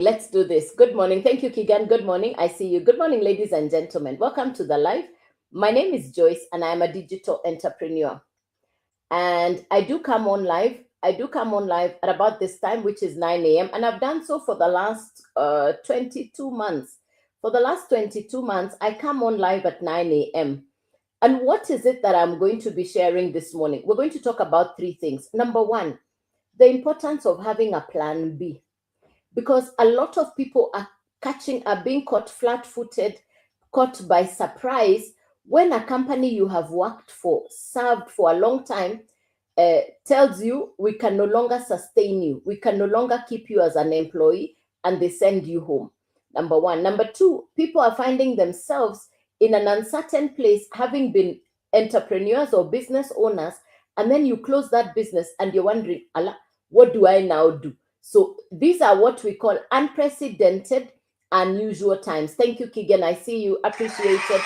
Let's do this. Good morning. Thank you, Kigan. Good morning. I see you. Good morning, ladies and gentlemen. Welcome to the live. My name is Joyce, and I am a digital entrepreneur. And I do come on live. I do come on live at about this time, which is 9 a.m. And I've done so for the last 22 months. For the last 22 months, I come on live at 9 a.m. And what is it that I'm going to be sharing this morning? We're going to talk about three things. Number one, the importance of having a plan B, because a lot of people are being caught flat-footed, caught by surprise when a company you have worked for, served for a long time, tells you we can no longer sustain you, we can no longer keep you as an employee, and they send you home. Number one. Number two, people are finding themselves in an uncertain place, having been entrepreneurs or business owners, and then you close that business and you're wondering, Allah, what do I now do? So these are what we call unprecedented, unusual times. Thank you, Kigan. I see you. Appreciated.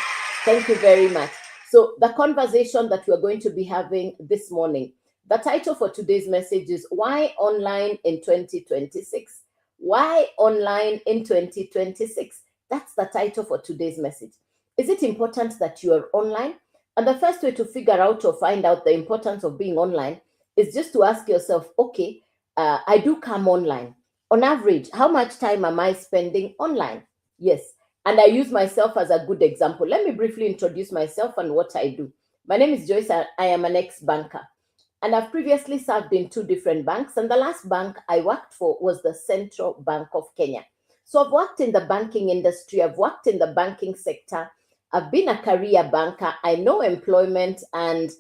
Thank you very much. So the conversation that we're going to be having this morning, the title for today's message is Why Online in 2026? Why Online in 2026? That's the title for today's message. Is it important that you are online? And the first way to figure out or find out the importance of being online is just to ask yourself, okay, I do come online. On average, how much time am I spending online? Yes. And I use myself as a good example. Let me briefly introduce myself and what I do. My name is Joyce. I am an ex-banker. And I've previously served in two different banks. And the last bank I worked for was the Central Bank of Kenya. So I've worked in the banking industry. I've worked in the banking sector. I've been a career banker. I know employment. And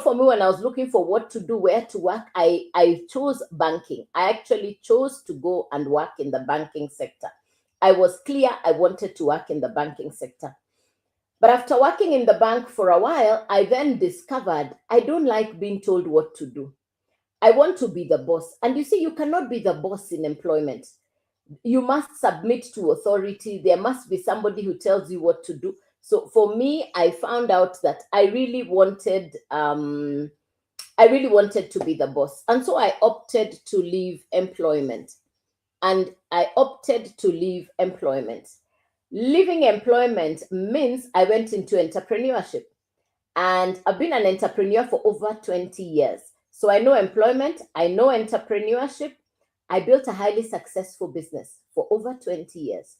for me, when I was looking for what to do, where to work, I chose banking. I actually chose to go and work in the banking sector. I was clear I wanted to work in the banking sector. But after working in the bank for a while, I then discovered I don't like being told what to do. I want to be the boss. And you see, you cannot be the boss in employment. You must submit to authority. There must be somebody who tells you what to do. So for me, I found out that I really wanted to be the boss. And so I opted to leave employment. Leaving employment means I went into entrepreneurship. And I've been an entrepreneur for over 20 years. So I know employment, I know entrepreneurship. I built a highly successful business for over 20 years.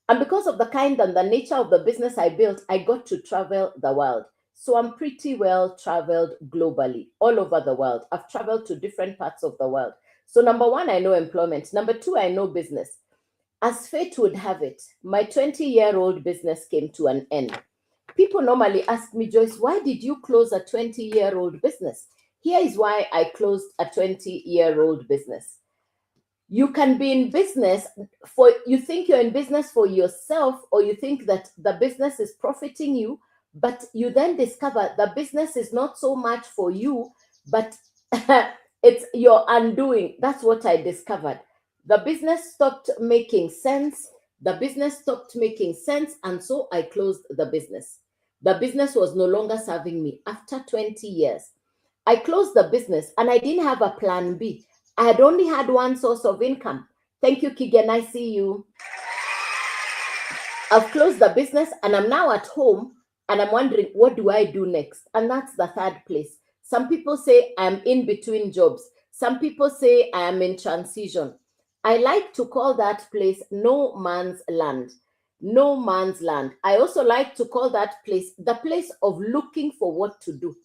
And because of the kind and the nature of the business I built, I got to travel the world. So I'm pretty well traveled globally, all over the world. I've traveled to different parts of the world. So number one, I know employment. Number two, I know business. As fate would have it, my 20-year-old business came to an end. People normally ask me, Joyce, why did you close a 20-year-old business? Here is why I closed a 20-year-old business. You can be in business you think you're in business for yourself, or you think that the business is profiting you, but you then discover the business is not so much for you, but it's your undoing. That's what I discovered. The business stopped making sense. And so I closed the business. The business was no longer serving me after 20 years. I closed the business and I didn't have a plan B. I had only had one source of income. Thank you, Kigan. I see you. I've closed the business and I'm now at home and I'm wondering, what do I do next? And that's the third place. Some people say I'm in between jobs. Some people say I am in transition. I like to call that place no man's land. No man's land. I also like to call that place the place of looking for what to do.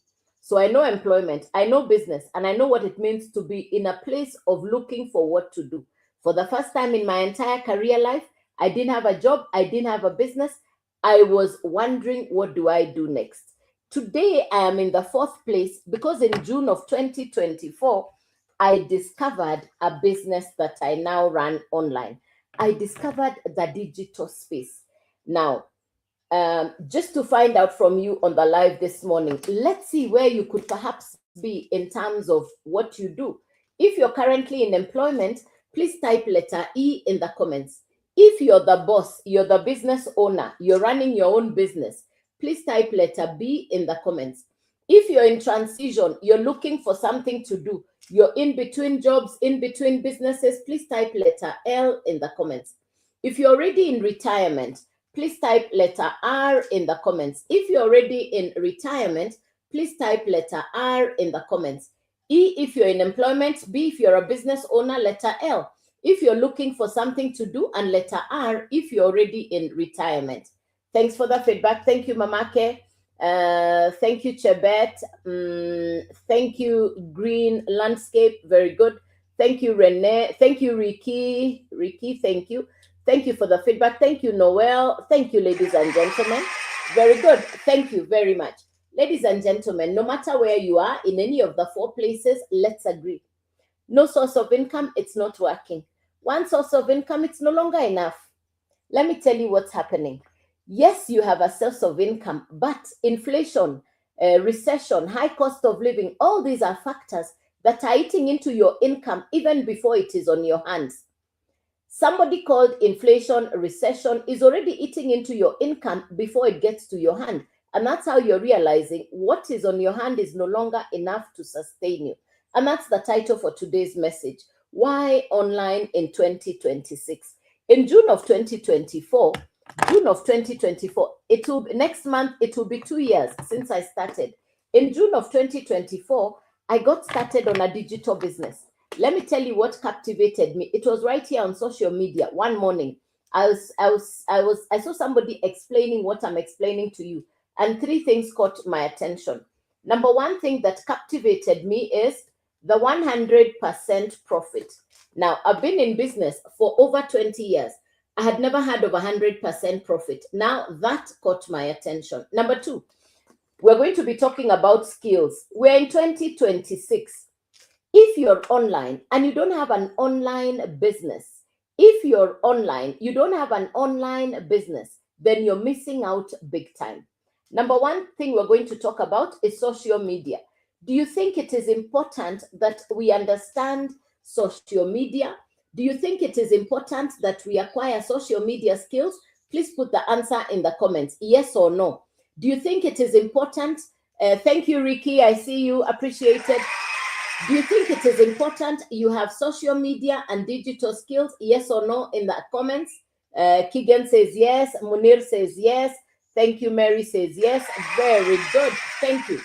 So I know employment, I know business, and I know what it means to be in a place of looking for what to do. For the first time in my entire career life, I didn't have a job, I didn't have a business. I was wondering, what do I do next? Today, I am in the fourth place because in June of 2024, I discovered a business that I now run online. I discovered the digital space. Now, just to find out from you on the live this morning, let's see where you could perhaps be in terms of what you do. If you're currently in employment, please type letter E in the comments. If you're the boss, you're the business owner, you're running your own business, please type letter B in the comments. If you're in transition, you're looking for something to do, you're in between jobs, in between businesses, please type letter L in the comments. If you're already in retirement, please type letter R in the comments. If you're already in retirement, please type letter R in the comments. E, if you're in employment. B, if you're a business owner, letter L. If you're looking for something to do, and letter R if you're already in retirement. Thanks for the feedback. Thank you, Mamake. Thank you, Chebet. Thank you, Green Landscape. Very good. Thank you, Renee. Thank you, Ricky. Ricky, thank you. Thank you for the feedback. Thank you, Noel. Thank you, ladies and gentlemen. Very good. Thank you very much. Ladies and gentlemen, no matter where you are in any of the 4 places, let's agree. No source of income, it's not working. One source of income, it's no longer enough. Let me tell you what's happening. Yes, you have a source of income, but inflation, recession, high cost of living, all these are factors that are eating into your income even before it is on your hands. Somebody called inflation, recession is already eating into your income before it gets to your hand. And that's how you're realizing what is on your hand is no longer enough to sustain you. And that's the title for today's message. Why online in 2026? In June of 2024, it will next month, it will be 2 years since I started. In June of 2024, I got started on a digital business. Let me tell you what captivated me. It was right here on social media. One morning, I saw somebody explaining what I'm explaining to you, and 3 things caught my attention. Number 1 thing that captivated me is the 100% profit. Now, I've been in business for over 20 years. I had never heard of 100% profit. Now that caught my attention. Number 2, we're going to be talking about skills. We're in 2026. If you're online and you don't have an online business, then you're missing out big time. Number 1 thing we're going to talk about is social media. Do you think it is important that we understand social media? Do you think it is important that we acquire social media skills? Please put the answer in the comments, yes or no. Do you think it is important? Thank you, Ricky. I see you. Appreciated. Do you think it is important you have social media and digital skills? Yes or no in the comments. Keegan says yes. Munir says yes. Thank you. Mary says yes. Very good. Thank you.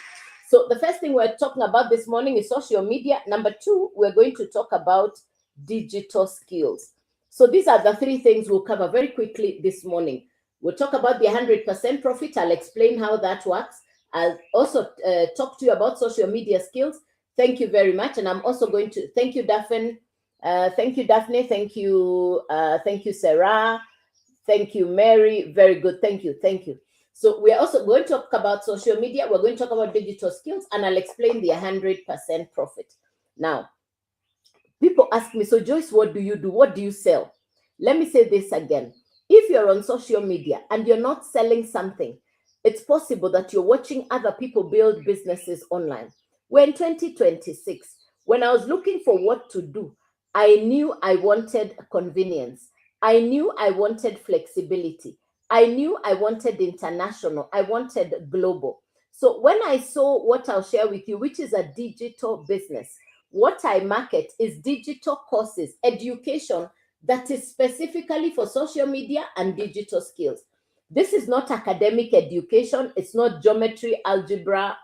So the first thing we're talking about this morning is social media. Number 2, we're going to talk about digital skills. So these are the 3 things we'll cover very quickly this morning. We'll talk about the 100% profit. I'll explain how that works. I'll also talk to you about social media skills. Thank you very much. And I'm also going to thank you, Daphne. Thank you, Daphne. Thank you, Sarah. Thank you, Mary. Very good. Thank you. Thank you. So we're also going to talk about social media. We're going to talk about digital skills, and I'll explain the 100% profit. Now, people ask me, so Joyce, what do you do? What do you sell? Let me say this again. If you're on social media and you're not selling something, it's possible that you're watching other people build businesses online. We're in 2026. When I was looking for what to do, I knew I wanted convenience. I knew I wanted flexibility. I knew I wanted international. I wanted global. So when I saw what I'll share with you, which is a digital business, what I market is digital courses, education that is specifically for social media and digital skills. This is not academic education. It's not geometry, algebra,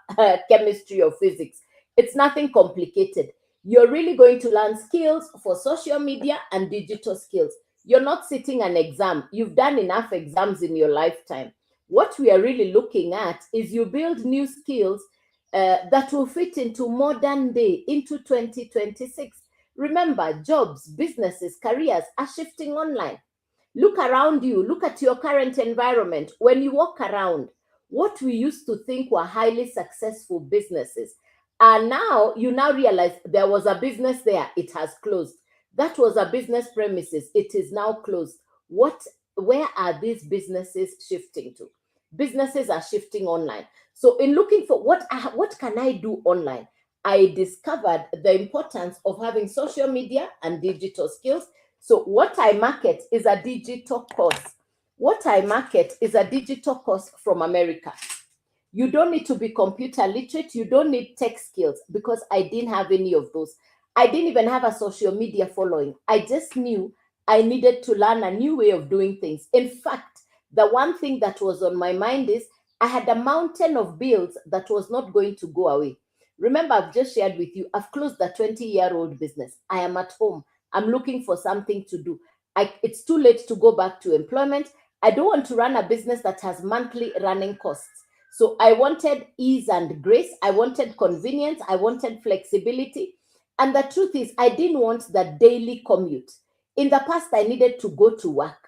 chemistry, or physics. It's nothing complicated. You're really going to learn skills for social media and digital skills. You're not sitting an exam. You've done enough exams in your lifetime. What we are really looking at is you build new skills that will fit into modern day, into 2026. Remember, jobs, businesses, careers are shifting online. Look around you. Look at your current environment. When you walk around, what we used to think were highly successful businesses, and now you now realize there was a business there, it has closed. That was a business premises, it is now closed. Where are these businesses shifting to? Businesses are shifting online. So in looking for what can I do online, I discovered the importance of having social media and digital skills. So what I market is a digital course. What I market is a digital course from America. You don't need to be computer literate. You don't need tech skills, because I didn't have any of those. I didn't even have a social media following. I just knew I needed to learn a new way of doing things. In fact, the one thing that was on my mind is I had a mountain of bills that was not going to go away. Remember, I've just shared with you, I've closed the 20-year-old business. I am at home. I'm looking for something to do. It's too late to go back to employment. I don't want to run a business that has monthly running costs. So I wanted ease and grace. I wanted convenience. I wanted flexibility. And the truth is, I didn't want the daily commute. In the past, I needed to go to work.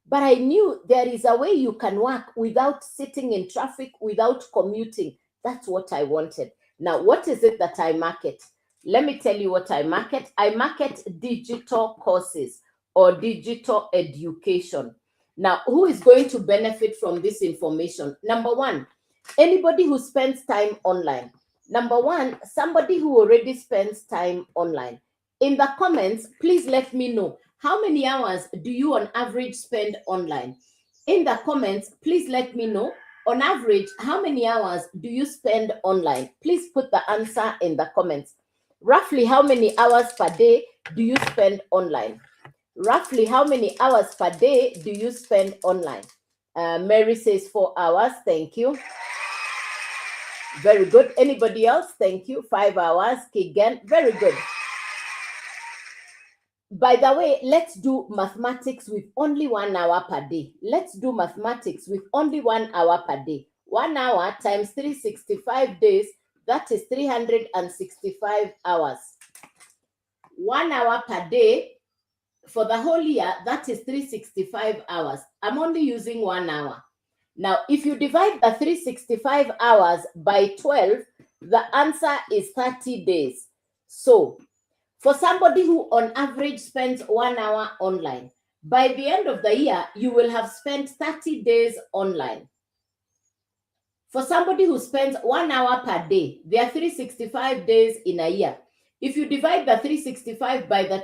But I knew there is a way you can work without sitting in traffic, without commuting. That's what I wanted. Now, what is it that I market? Let me tell you what I market. I market digital courses or digital education. Now, who is going to benefit from this information? Number one, anybody who spends time online. Number one, somebody who already spends time online. In the comments, please let me know, how many hours do you on average spend online? In the comments, please let me know, on average, how many hours do you spend online? Please put the answer in the comments. Roughly how many hours per day do you spend online? Roughly how many hours per day do you spend online? Mary says 4 hours. Thank you. Very good. Anybody else? Thank you. 5 hours. Kigan. Very good. By the way, let's do mathematics with only 1 hour per day. Let's do mathematics with only 1 hour per day. 1 hour times 365 days, that is 365 hours. 1 hour per day for the whole year, that is 365 hours. I'm only using 1 hour. Now, if you divide the 365 hours by 12, the answer is 30 days. So, for somebody who on average spends 1 hour online, by the end of the year, you will have spent 30 days online. For somebody who spends 1 hour per day, there are 365 days in a year. If you divide the 365 by the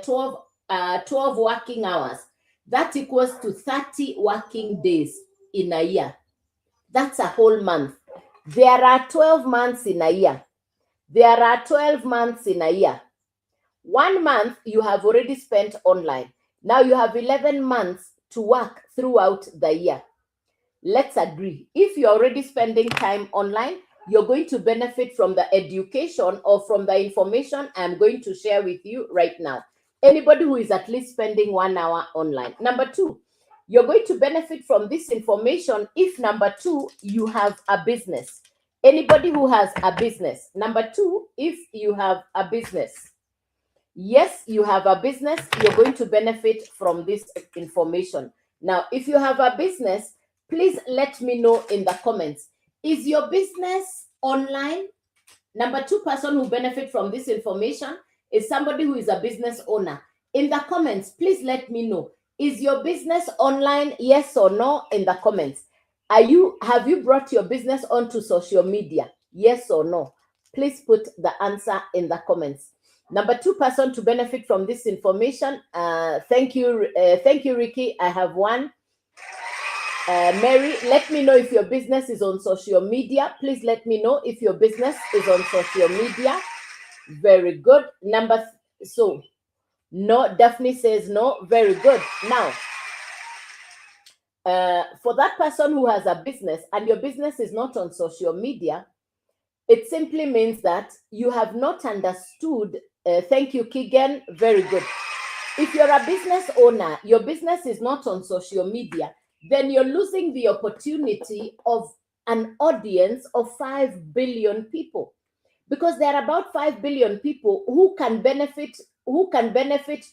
12 working hours, that equals to 30 working days in a year. That's a whole month. There are 12 months in a year. There are 12 months in a year. 1 month you have already spent online. Now you have 11 months to work throughout the year. Let's agree. If you're already spending time online, you're going to benefit from the education or from the information I'm going to share with you right now. Anybody who is at least spending 1 hour online. Number two, you're going to benefit from this information if, number two, you have a business. Anybody who has a business. Number two, if you have a business. Yes, you have a business, you're going to benefit from this information. Now, if you have a business, please let me know in the comments. Is your business online? Number two person who benefit from this information is somebody who is a business owner. In the comments, please let me know. Is your business online? Yes or no in the comments. Have you brought your business onto social media? Yes or no? Please put the answer in the comments. Number two person to benefit from this information. Thank you, Ricky. I have one. Mary, let me know if your business is on social media. Please let me know if your business is on social media. Very good. So no, Daphne says no. Very good. Now, for that person who has a business and your business is not on social media, it simply means that you have not understood. Thank you, Keegan. Very good. If you're a business owner, your business is not on social media, then you're losing the opportunity of an audience of 5 billion people, because there are about 5 billion people who can benefit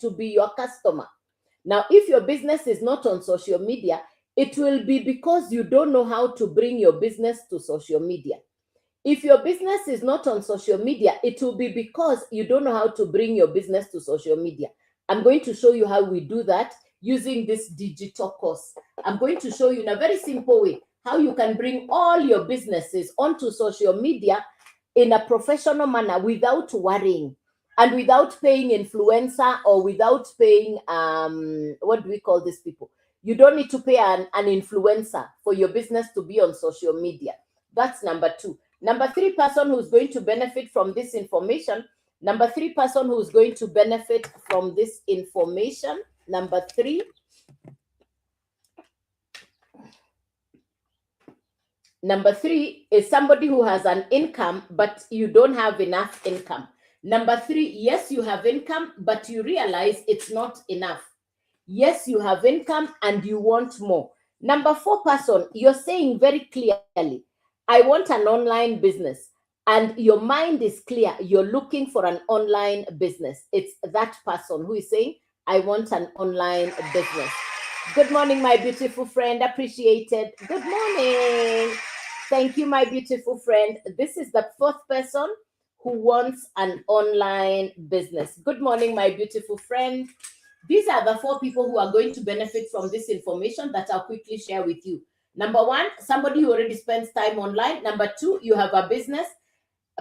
to be your customer. Now, if your business is not on social media, it will be because you don't know how to bring your business to social media. If your business is not on social media, it will be because you don't know how to bring your business to social media. I'm going to show you how we do that using this digital course. I'm going to show you in a very simple way how you can bring all your businesses onto social media in a professional manner without worrying and without paying influencer or without paying, what do we call these people? You don't need to pay an influencer for your business to be on social media. That's number 2. Number 3 person who's going to benefit from this information. Number 3 person who's going to benefit from this information. Number 3. Number 3 is somebody who has an income, but you don't have enough income. Number 3, yes, you have income, but you realize it's not enough. Yes, you have income and you want more. Number 4 person, you're saying very clearly, I want an online business. And your mind is clear. You're looking for an online business. It's that person who is saying, I want an online business. Good morning, my beautiful friend. Appreciated. Good morning. Thank you, my beautiful friend. This is the 4th person who wants an online business. Good morning, my beautiful friend. These are the 4 people who are going to benefit from this information that I'll quickly share with you. Number 1, somebody who already spends time online. Number 2, you have a business,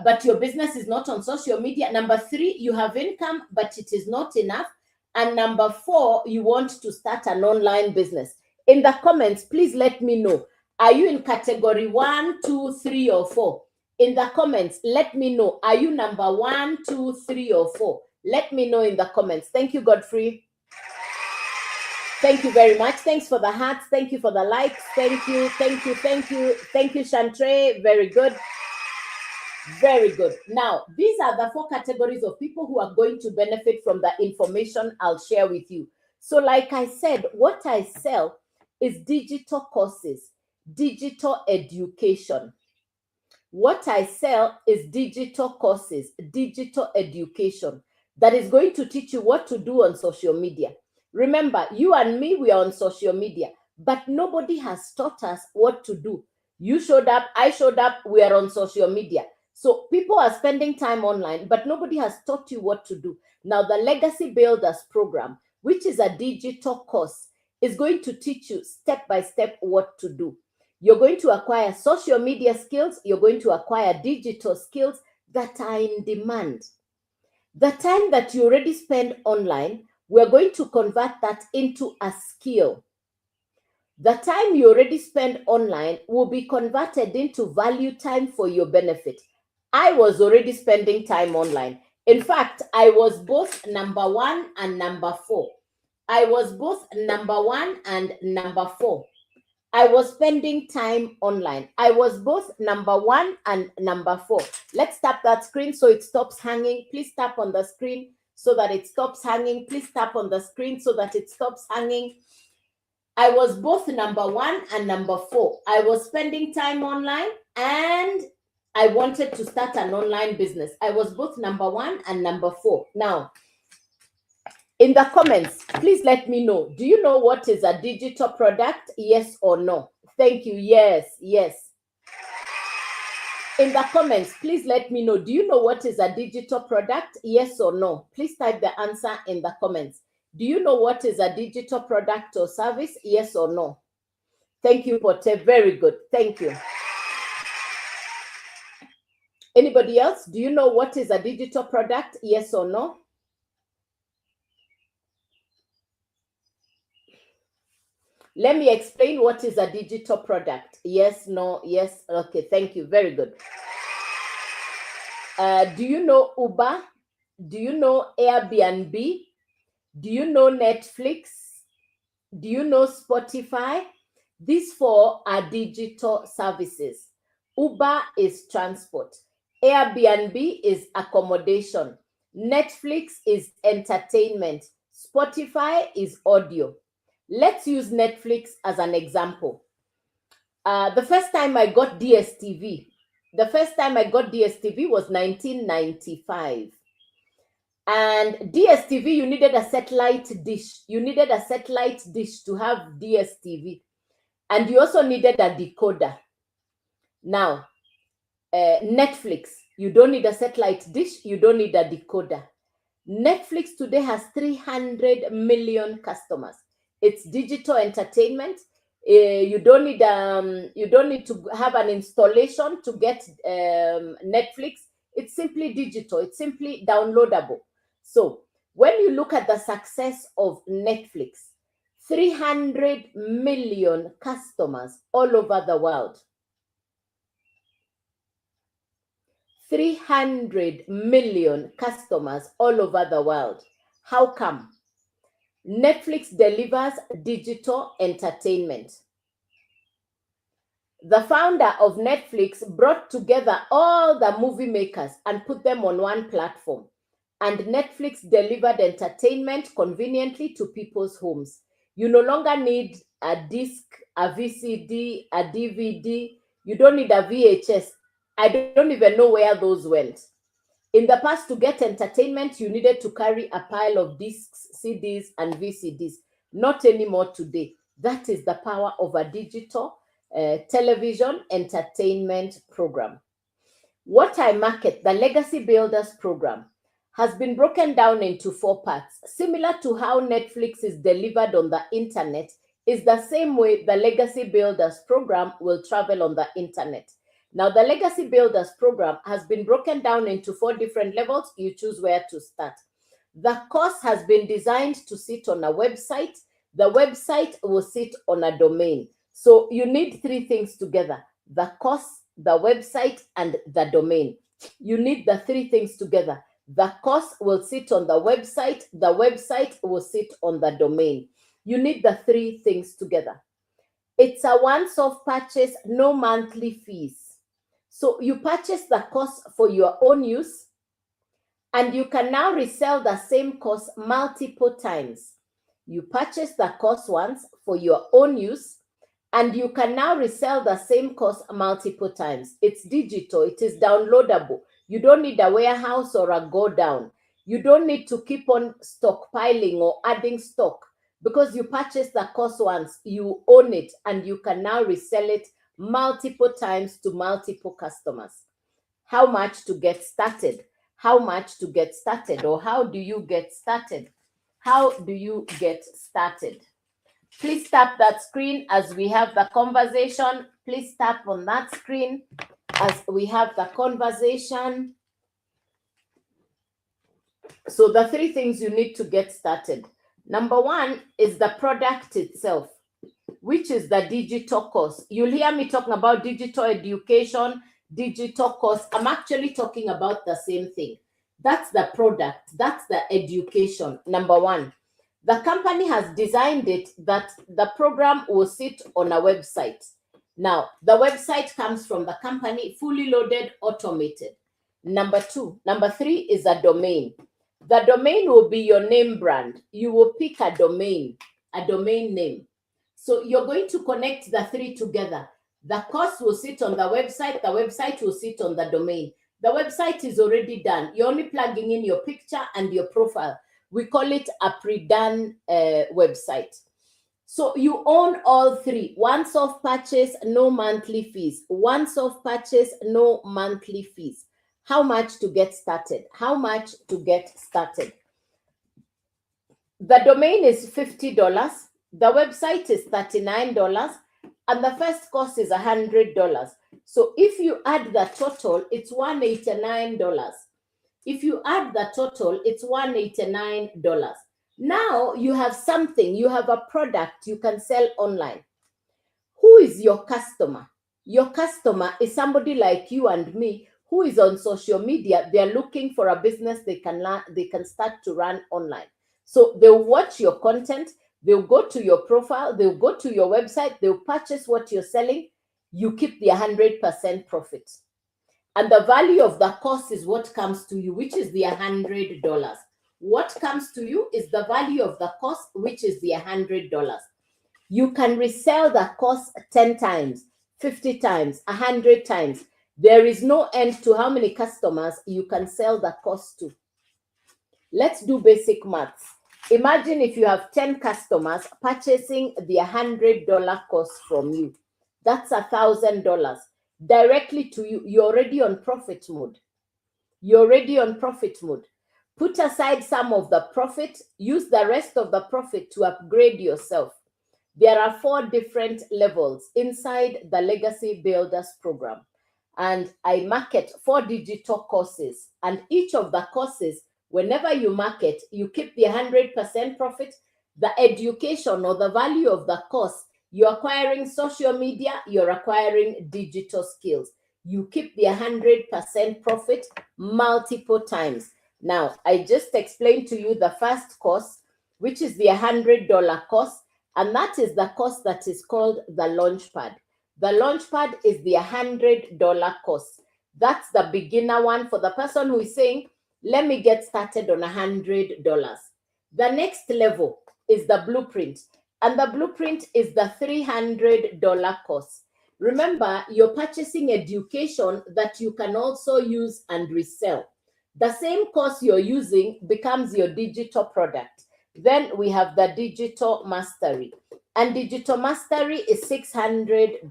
but your business is not on social media. Number 3, you have income, but it is not enough. And number 4, you want to start an online business. In the comments, please let me know. Are you in category 1, 2, 3, or 4? In the comments, let me know. Are you number 1, 2, 3, or 4? Let me know in the comments. Thank you, Godfrey. Thank you very much. Thanks for the hearts. Thank you for the likes. Thank you. Thank you. Thank you. Thank you, Chantre. Very good. Very good. Now, these are the 4 categories of people who are going to benefit from the information I'll share with you. So like I said, what I sell is digital courses, digital education. What I sell is digital courses, digital education that is going to teach you what to do on social media. Remember, you and me, we are on social media, but nobody has taught us what to do. You showed up, I showed up, we are on social media. So people are spending time online, but nobody has taught you what to do. Now, the Legacy Builders program, which is a digital course, is going to teach you step by step what to do. You're going to acquire social media skills. You're going to acquire digital skills that are in demand. The time that you already spend online, we're going to convert that into a skill. The time you already spend online will be converted into value time for your benefit. I was already spending time online. In fact, I was both number 1 and number 4. I was both number 1 and number 4. I was spending time online. I was both number 1 and number 4. Let's tap that screen so it stops hanging. Please tap on the screen so that it stops hanging. Please tap on the screen so that it stops hanging. I was both number 1 and number 4. I was spending time online and I wanted to start an online business. I was both number 1 and number 4. Now, in the comments, please let me know. Do you know what is a digital product? Yes or no? Thank you. Yes, yes. In the comments, please let me know. Do you know what is a digital product? Yes or no? Please type the answer in the comments. Do you know what is a digital product or service? Yes or no? Thank you, Pote. Very good. Thank you. Anybody else? Do you know what is a digital product? Yes or no? Let me explain what is a digital product. Yes, no, yes. Okay, thank you. Very good. Do you know Uber? Do you know Airbnb? Do you know Netflix? Do you know Spotify? These 4 are digital services. Uber is transport. Airbnb is accommodation. Netflix is entertainment. Spotify is audio. Let's use Netflix as an example. The first time I got DSTV, was 1995. And DSTV, you needed a satellite dish. You needed a satellite dish to have DSTV. And you also needed a decoder. Now, Netflix, you don't need a satellite dish. You don't need a decoder. Netflix today has 300 million customers. It's digital entertainment. You don't need to have an installation to get Netflix. It's simply digital. It's simply downloadable. So when you look at the success of Netflix, 300 million customers all over the world. 300 million customers all over the world. How come? Netflix delivers digital entertainment. The founder of Netflix brought together all the movie makers and put them on one platform. And Netflix delivered entertainment conveniently to people's homes. You no longer need a disc, a VCD, a DVD. You don't need a VHS. I don't even know where those went. In the past, to get entertainment, you needed to carry a pile of discs, CDs, and VCDs. Not anymore today. That is the power of a digital television entertainment program. What I market, the Legacy Builders program, has been broken down into 4 parts. Similar to how Netflix is delivered on the internet, is the same way the Legacy Builders program will travel on the internet. Now, the Legacy Builders program has been broken down into 4 different levels. You choose where to start. The course has been designed to sit on a website. The website will sit on a domain. So you need 3 things together: the course, the website, and the domain. You need the 3 things together. The course will sit on the website will sit on the domain. You need the 3 things together. It's a once-off purchase, no monthly fees. So you purchase the course for your own use, and you can now resell the same course multiple times. You purchase the course once for your own use, and you can now resell the same course multiple times. It's digital. It is downloadable. You don't need a warehouse or a go down. You don't need to keep on stockpiling or adding stock, because you purchase the course once, you own it, and you can now resell it multiple times to multiple customers. How much to get started? How much to get started? Or how do you get started? How do you get started? Please tap that screen as we have the conversation. Please tap on that screen as we have the conversation. So the 3 things you need to get started. Number 1 is the product itself, which is the digital course. You'll hear me talking about digital education, digital course. I'm actually talking about the same thing. That's the product. That's the education. Number 1. The company has designed it that the program will sit on a website. Now, the website comes from the company, fully loaded, automated. Number 3 is a domain. The domain will be your name brand. You will pick a domain name. So you're going to connect the 3 together. The course will sit on the website will sit on the domain. The website is already done. You're only plugging in your picture and your profile. We call it a pre-done website. So you own all 3. Once-off purchase, no monthly fees. Once-off purchase, no monthly fees. How much to get started? How much to get started? The domain is $50. The website is $39. And the first course is $100. So if you add the total, it's $189. If you add the total, it's $189. Now you have something, you have a product you can sell online. Who is your customer? Your customer is somebody like you and me who is on social media. They're looking for a business they can start to run online. So they'll watch your content, they'll go to your profile, they'll go to your website, they'll purchase what you're selling. You keep the 100% profit. And the value of the course is what comes to you, which is the $100. What comes to you is the value of the course, which is the $100. You can resell the course 10 times, 50 times, 100 times. There is no end to how many customers you can sell the course to. Let's do basic maths. Imagine if you have 10 customers purchasing the $100 course from you. That's $1,000 directly to you. You're already on profit mode. You're already on profit mode. Put aside some of the profit. Use the rest of the profit to upgrade yourself. There are 4 different levels inside the Legacy Builders program. And I market 4 digital courses. And each of the courses, whenever you market, you keep the 100% profit. The education or the value of the course, you're acquiring social media, you're acquiring digital skills. you keep the 100% profit multiple times. Now, I just explained to you the first course, which is the $100 course, and that is the course that is called the Launchpad. The Launchpad is the $100 course. That's the beginner one for the person who is saying, let me get started on $100. The next level is the Blueprint, and the Blueprint is the $300 course. Remember, you're purchasing education that you can also use and resell. The same course you're using becomes your digital product. Then we have the Digital Mastery, and Digital Mastery is $600.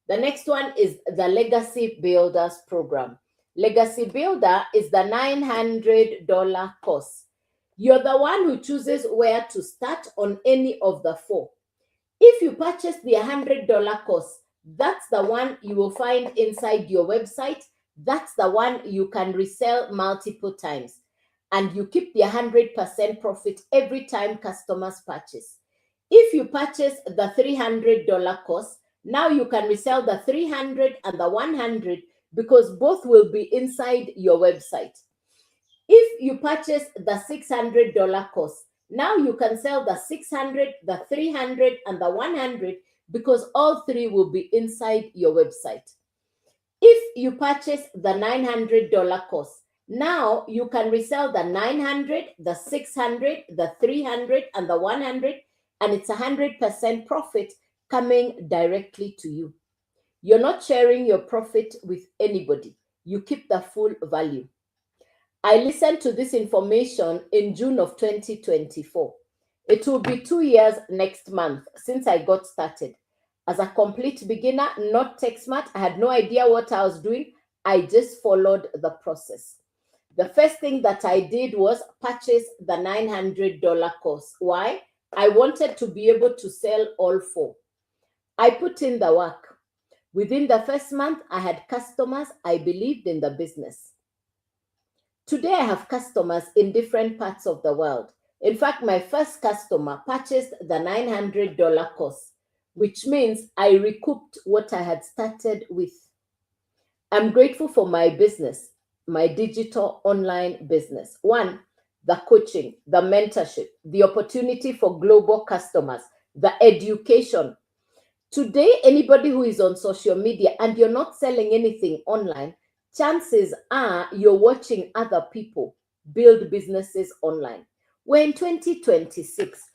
The next one is the Legacy Builders program. Legacy Builder is the $900 course. You're the one who chooses where to start on any of the four. If you purchase the $100 course, that's the one you will find inside your website. That's the one you can resell multiple times. And you keep the 100% profit every time customers purchase. If you purchase the $300 course, now you can resell the 300 and the 100 because both will be inside your website. If you purchase the $600 course, now you can sell the 600, the 300, and the 100 because all three will be inside your website. If you purchase the $900 course, now you can resell the 900, the 600, the 300, and the 100, and it's 100% profit coming directly to you. You're not sharing your profit with anybody. You keep the full value. I listened to this information in June of 2024. It will be 2 years next month since I got started. As a complete beginner, not tech smart, I had no idea what I was doing. I just followed the process. The first thing that I did was purchase the $900 course. Why? I wanted to be able to sell all four. I put in the work. Within the first month, I had customers. I believed in the business. Today, I have customers in different parts of the world. In fact, my first customer purchased the $900 course, which means I recouped what I had started with. I'm grateful for my business, my digital online business. One, the coaching, the mentorship, the opportunity for global customers, the education. Today, anybody who is on social media and you're not selling anything online, chances are you're watching other people build businesses online. We're in 2026.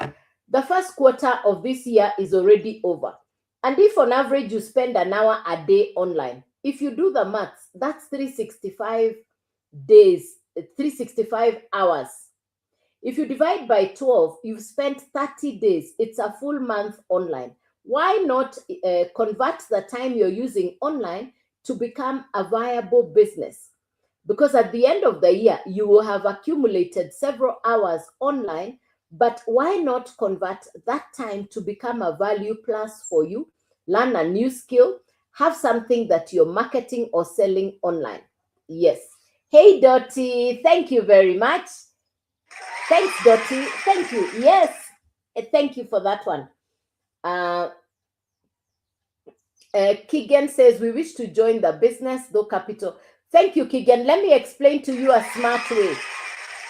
The first quarter of this year is already over. And if on average you spend an hour a day online, if you do the maths, that's 365 days, 365 hours. If you divide by 12, you've spent 30 days. It's a full month online. Why not convert the time you're using online to become a viable business? Because at the end of the year, you will have accumulated several hours online, but why not convert that time to become a value plus for you, learn a new skill, have something that you're marketing or selling online? Yes. Hey, Dottie, thank you very much. Thanks, Dottie. Thank you. Yes, thank you for that one. Keegan says, we wish to join the business, though capital. Thank you, Keegan. Let me explain to you a smart way.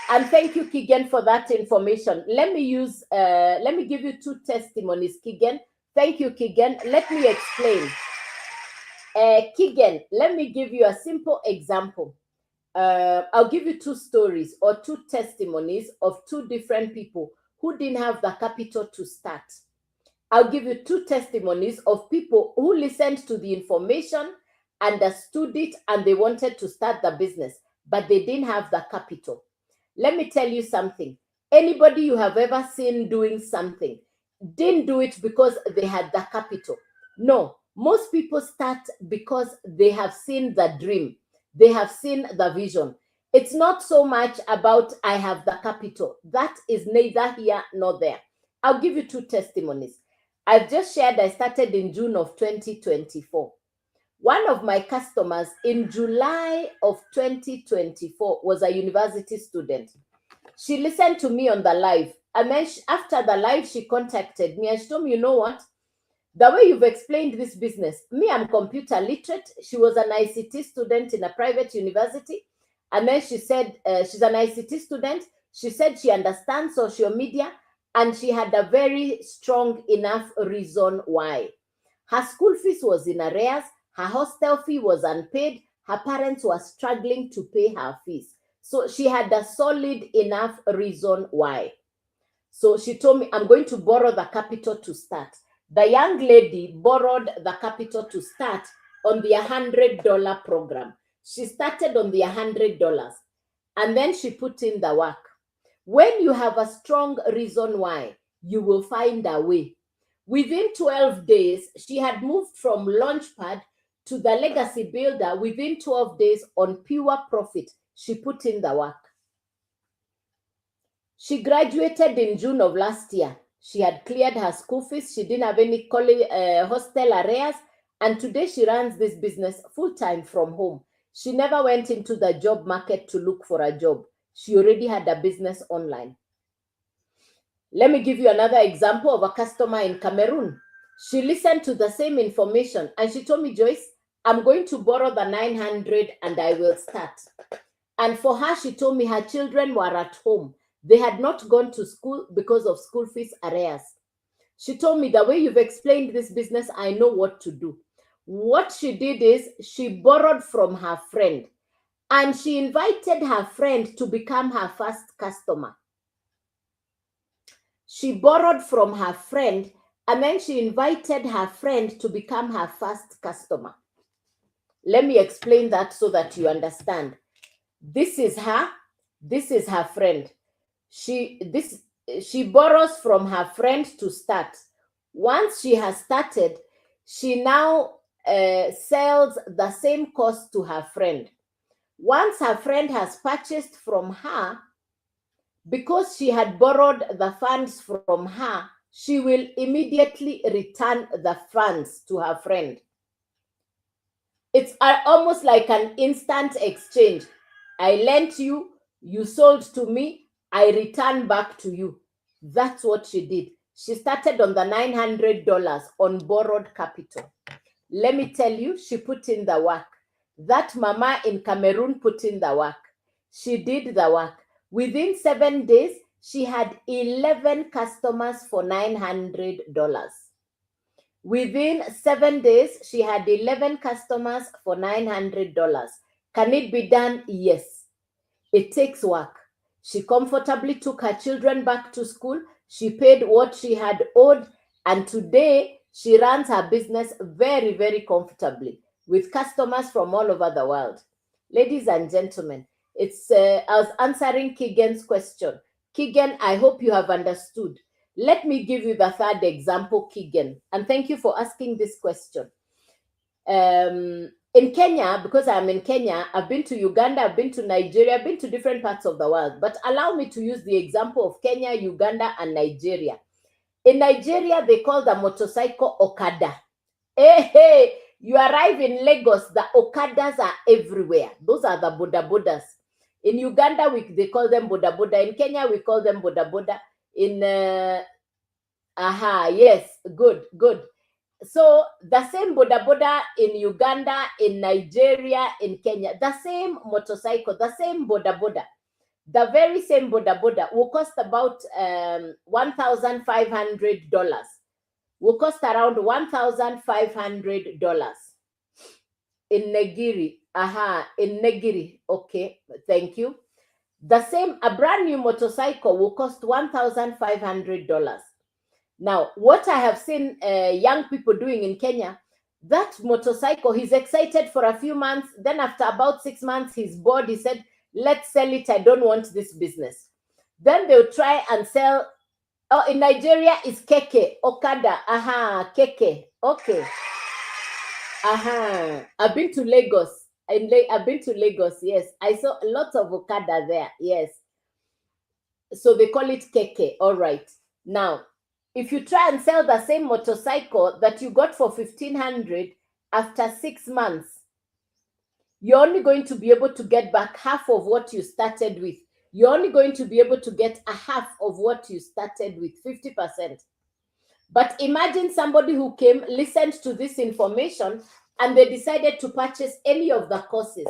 And thank you, Keegan, for that information. Let me give you two testimonies, Keegan. Thank you, Keegan. Let me explain. Keegan, let me give you a simple example. I'll give you two stories or two testimonies of two different people who didn't have the capital to start. I'll give you two testimonies of people who listened to the information, understood it, and they wanted to start the business, but they didn't have the capital. Let me tell you something. Anybody you have ever seen doing something didn't do it because they had the capital. No, most people start because they have seen the dream. They have seen the vision. It's not so much about I have the capital. That is neither here nor there. I'll give you two testimonies. I've just shared I started in June of 2024. One of my customers in July of 2024 was a university student. She listened to me on the live. And then after the live, she contacted me and she told me, you know what? The way you've explained this business, me, I'm computer literate. She was an ICT student in a private university. And then she said, she's an ICT student. She said she understands social media and she had a very strong enough reason why. Her school fees was in arrears. Her hostel fee was unpaid. Her parents were struggling to pay her fees. So she had a solid enough reason why. So she told me, I'm going to borrow the capital to start. The young lady borrowed the capital to start on the $100 program. She started on the $100 and then she put in the work. When you have a strong reason why, you will find a way. Within 12 days, she had moved from Launchpad to the Legacy Builder within 12 days on pure profit. She put in the work. She graduated in June of last year. She had cleared her school fees. She didn't have any hostel arrears. And today she runs this business full-time from home. She never went into the job market to look for a job. She already had a business online. Let me give you another example of a customer in Cameroon. She listened to the same information and she told me, Joyce, I'm going to borrow the 900 and I will start. And for her, she told me her children were at home. They had not gone to school because of school fees arrears. She told me, the way you've explained this business, I know what to do. What she did is she borrowed from her friend and she invited her friend to become her first customer. She borrowed from her friend and then she invited her friend to become her first customer. Let me explain that so that you understand. This is her friend. She borrows from her friend to start. Once she has started, she now sells the same cost to her friend. Once her friend has purchased from her, because she had borrowed the funds from her, she will immediately return the funds to her friend. It's almost like an instant exchange. I lent you, you sold to me, I return back to you. That's what she did. She started on the $900 on borrowed capital. Let me tell you, she put in the work. That mama in Cameroon put in the work. She did the work. Within 7 days, she had 11 customers for $900. Within 7 days, she had 11 customers for $900. Can it be done? Yes. It takes work. She comfortably took her children back to school. She paid what she had owed. And today, she runs her business very, very comfortably with customers from all over the world. Ladies and gentlemen, I was answering Keegan's question. Keegan, I hope you have understood. Let me give you the third example, Keegan. And thank you for asking this question. In Kenya, because I'm in Kenya, I've been to Uganda, I've been to Nigeria, I've been to different parts of the world. But allow me to use the example of Kenya, Uganda, and Nigeria. In Nigeria, they call the motorcycle Okada. Hey, you arrive in Lagos, the Okadas are everywhere. Those are the Boda Bodas. In Uganda, they call them Boda Boda. In Kenya, we call them Boda Boda. Yes, good. So the same Boda Boda in Uganda, in Nigeria, in Kenya, the same motorcycle, the same Boda Boda, the very same Boda Boda will cost about $1,500. Will cost around $1,500 in Negiri. In Negiri. Okay, thank you. The same, a brand new motorcycle will cost $1,500. Now, what I have seen young people doing in Kenya, that motorcycle, he's excited for a few months. Then after about 6 months, he's bored. He said, let's sell it. I don't want this business. Then they'll try and sell. Oh, in Nigeria, it's Keke, Okada. Keke. Okay. I've been to Lagos. I've been to Lagos, yes. I saw lots of Okada there, yes. So they call it Keke, all right. Now, if you try and sell the same motorcycle that you got for $1,500 after 6 months, you're only going to be able to get back half of what you started with. You're only going to be able to get a half of what you started with, 50%. But imagine somebody who came, listened to this information, and they decided to purchase any of the courses,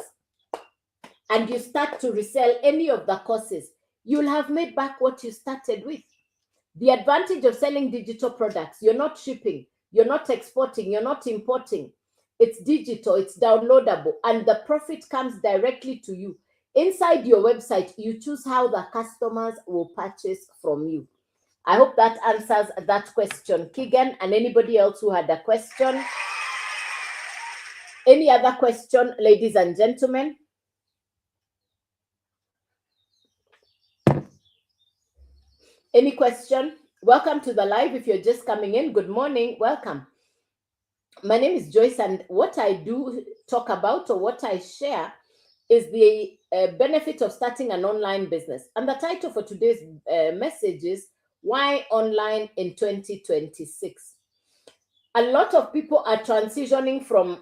and you start to resell any of the courses. You'll have made back what you started with. The advantage of selling digital products: you're not shipping, you're not exporting, you're not importing. It's digital, it's downloadable, and the profit comes directly to you. Inside your website, you choose how the customers will purchase from you. I hope that answers that question, Keegan, and anybody else who had a question. Any other question, ladies and gentlemen? Any question? Welcome to the live. If you're just coming in, good morning, welcome. My name is Joyce, and what I do talk about, or what I share, is the benefit of starting an online business. And the title for today's message is Why Online in 2026. A lot of people are transitioning from,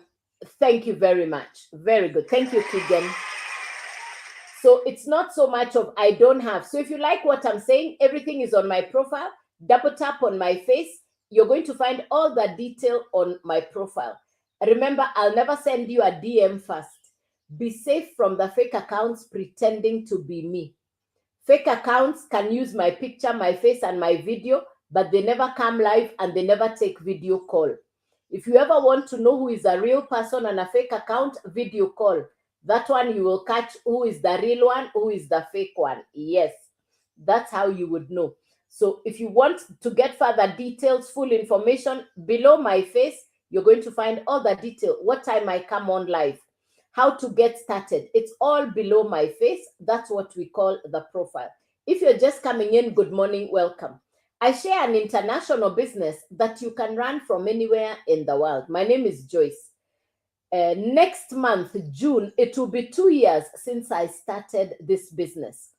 thank you very much. Very good. Thank you, Keegan. So it's not so much of I don't have. So if you like what I'm saying, everything is on my profile. Double tap on my face. You're going to find all the detail on my profile. Remember, I'll never send you a DM first. Be safe from the fake accounts pretending to be me. Fake accounts can use my picture, my face, and my video, but they never come live and they never take video call. If you ever want to know who is a real person and a fake account, video call. That one you will catch who is the real one, who is the fake one. Yes, that's how you would know. So if you want to get further details, full information, below my face, you're going to find all the detail. What time I come on live, how to get started. It's all below my face. That's what we call the profile. If you're just coming in, good morning, welcome. I share an international business that you can run from anywhere in the world. My name is Joyce. Next month, June, it will be 2 years since I started this business.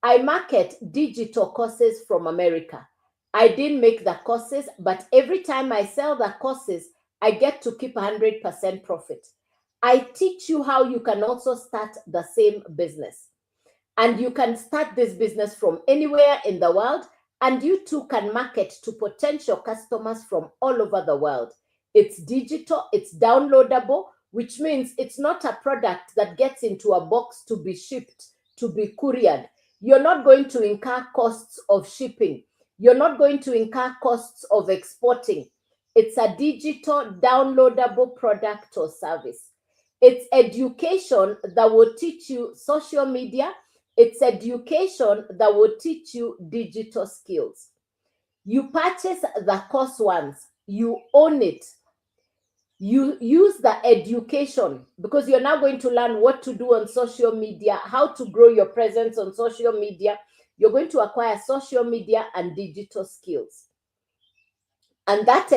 I market digital courses from America. I didn't make the courses, but every time I sell the courses, I get to keep 100% profit. I teach you how you can also start the same business. And you can start this business from anywhere in the world, and you too can market to potential customers from all over the world. It's digital, it's downloadable, which means it's not a product that gets into a box to be shipped, to be couriered. You're not going to incur costs of shipping. You're not going to incur costs of exporting. It's a digital, downloadable product or service. It's education that will teach you social media. It's education that will teach you digital skills. You purchase the course once, you own it. You use the education because you're now going to learn what to do on social media, how to grow your presence on social media. You're going to acquire social media and digital skills. And that's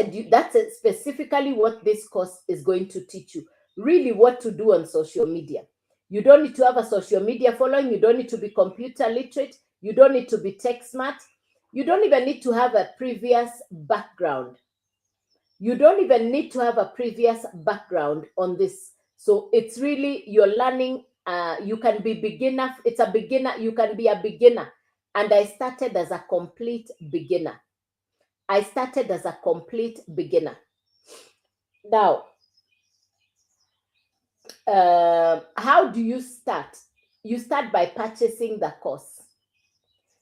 specifically what this course is going to teach you. Really what to do on social media. You don't need to have a social media following. You don't need to be computer literate. You don't need to be tech smart. You don't even need to have a previous background. You don't even need to have a previous background on this. So it's really, you're learning, you can be beginner. It's a beginner. You can be a beginner. And I started as a complete beginner. I started as a complete beginner. Now, how do you start? You start by purchasing the course.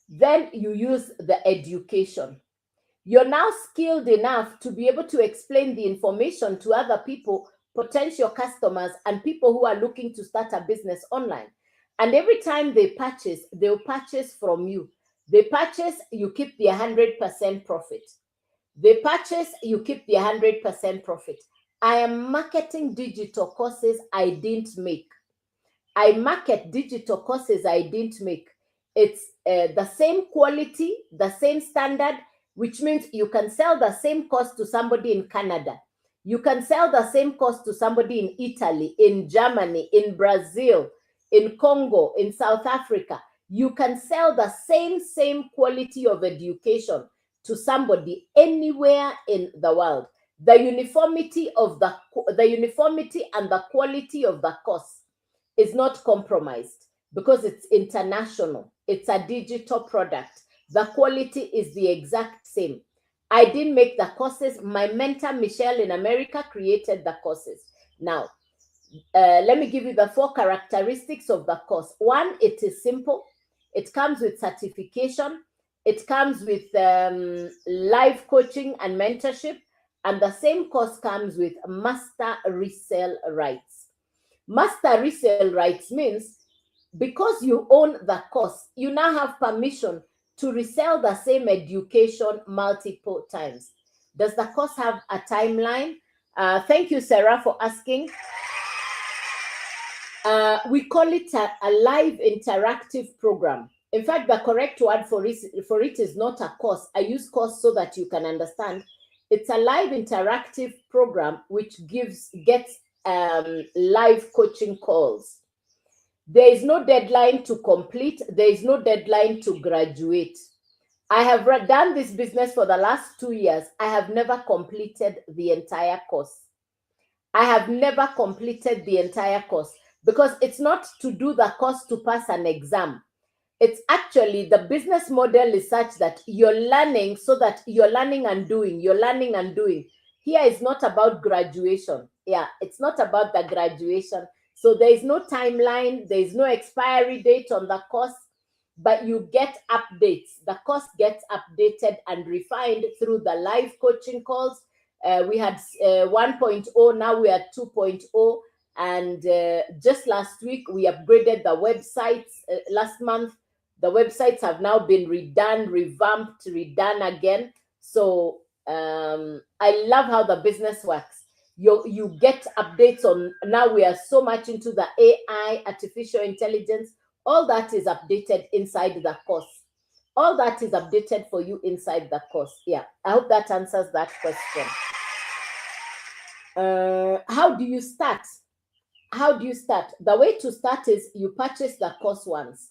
Then you use the education. You're now skilled enough to be able to explain the information to other people, potential customers, and people who are looking to start a business online. And every time they purchase, they'll purchase from you. They purchase, you keep the 100% profit. They purchase, you keep the 100% profit. I am marketing digital courses I didn't make. I market digital courses I didn't make. It's the same quality, the same standard, which means you can sell the same course to somebody in Canada. You can sell the same course to somebody in Italy, in Germany, in Brazil, in Congo, in South Africa. You can sell the same quality of education to somebody anywhere in the world. The uniformity and the quality of the course is not compromised because it's international. It's a digital product. The quality is the exact same. I didn't make the courses. My mentor, Michelle in America, created the courses. Now, let me give you the 4 characteristics of the course. 1, it is simple. It comes with certification. It comes with live coaching and mentorship. And the same course comes with master resale rights. Master resale rights means because you own the course, you now have permission to resell the same education multiple times. Does the course have a timeline? Thank you, Sarah, for asking. We call it a live interactive program. In fact, the correct word for it is not a course. I use course so that you can understand. It's a live interactive program which gets live coaching calls. There is no deadline to complete. There is no deadline to graduate. I have done this business for the last 2 years. I have never completed the entire course. I have never completed the entire course because it's not to do the course to pass an exam. It's actually the business model is such that you're learning so that you're learning and doing. You're learning and doing. Here is not about graduation. Yeah, it's not about the graduation. So there is no timeline. There is no expiry date on the course, but you get updates. The course gets updated and refined through the live coaching calls. We had 1.0, now we are 2.0. And just last week, we upgraded the websites. Last month, the websites have now been redone, revamped, redone again. So I love how the business works. You get updates on, now we are so much into the AI, artificial intelligence. All that is updated inside the course. All that is updated for you inside the course. Yeah, I hope that answers that question. How do you start? How do you start? The way to start is you purchase the course once.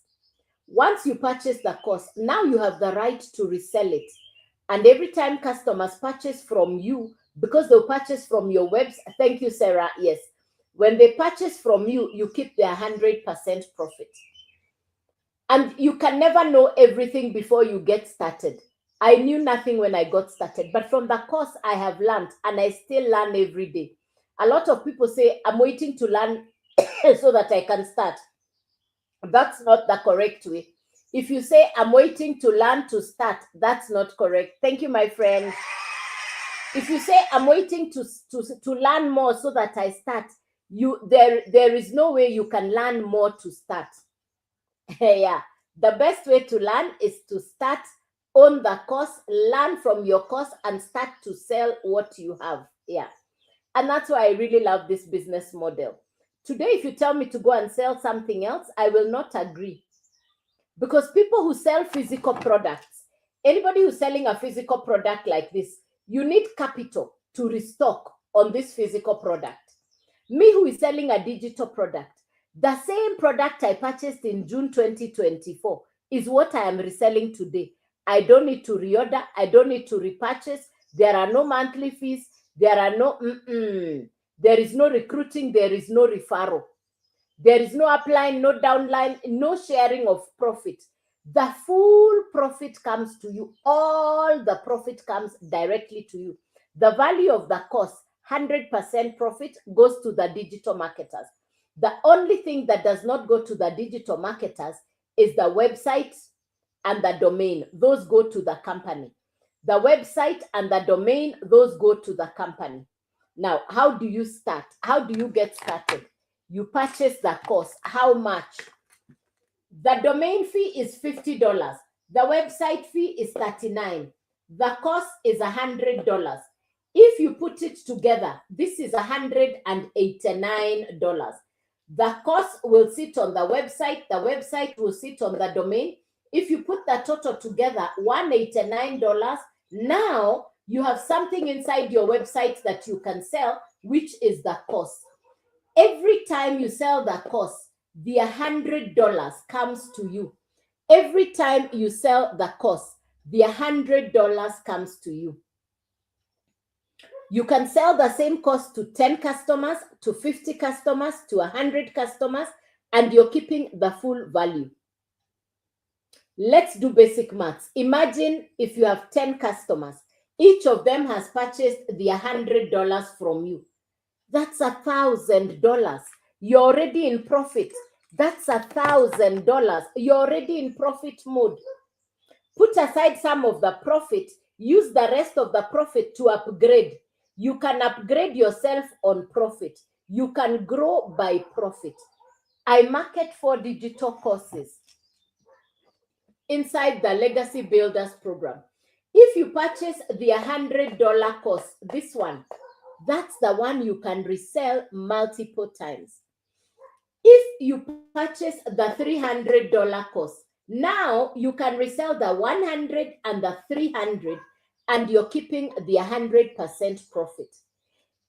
Once you purchase the course, now you have the right to resell it. And every time customers purchase from you, because they'll purchase from your website, thank you, Sarah, yes. When they purchase from you, you keep their 100% profit. And you can never know everything before you get started. I knew nothing when I got started, but from the course I have learned, and I still learn every day. A lot of people say, I'm waiting to learn so that I can start. That's not the correct way. If you say, I'm waiting to learn to start, that's not correct. Thank you, my friend. If you say, I'm waiting to learn more so that I start, there is no way you can learn more to start. Yeah, the best way to learn is to start on the course, learn from your course, and start to sell what you have. Yeah. And that's why I really love this business model. Today, if you tell me to go and sell something else, I will not agree. Because people who sell physical products, anybody who's selling a physical product like this, you need capital to restock on this physical product. Me who is selling a digital product, the same product I purchased in June 2024 is what I am reselling today. I don't need to reorder. I don't need to repurchase. There are no monthly fees. There are no, there is no recruiting. There is no referral. There is no upline, no downline, no sharing of profit. The full profit comes to you. All the profit comes directly to you. The value of the course, 100% profit, goes to the digital marketers. The only thing that does not go to the digital marketers is the website and the domain. Those go to the company. The website and the domain, those go to the company. Now, how do you start? How do you get started? You purchase the course. How much? The domain fee is $50. The website fee is $39. The course is $100. If you put it together, this is $189. The course will sit on the website will sit on the domain. If you put the total together, $189, now you have something inside your website that you can sell, which is the course. Every time you sell the course, the $100 comes to you. Every time you sell the course, the $100 comes to you. You can sell the same course to 10 customers, to 50 customers, to 100 customers, and you're keeping the full value. Let's do basic maths. Imagine if you have 10 customers. Each of them has purchased the $100 from you. That's $1,000. You're already in profit. That's $1,000. You're already in profit mode. Put aside some of the profit, use the rest of the profit to upgrade. You can upgrade yourself on profit. You can grow by profit. I market 4 digital courses inside the Legacy Builders program. If you purchase the $100 course, this one, that's the one you can resell multiple times. If you purchase the $300 course, now you can resell the 100 and the 300, and you're keeping the 100% profit.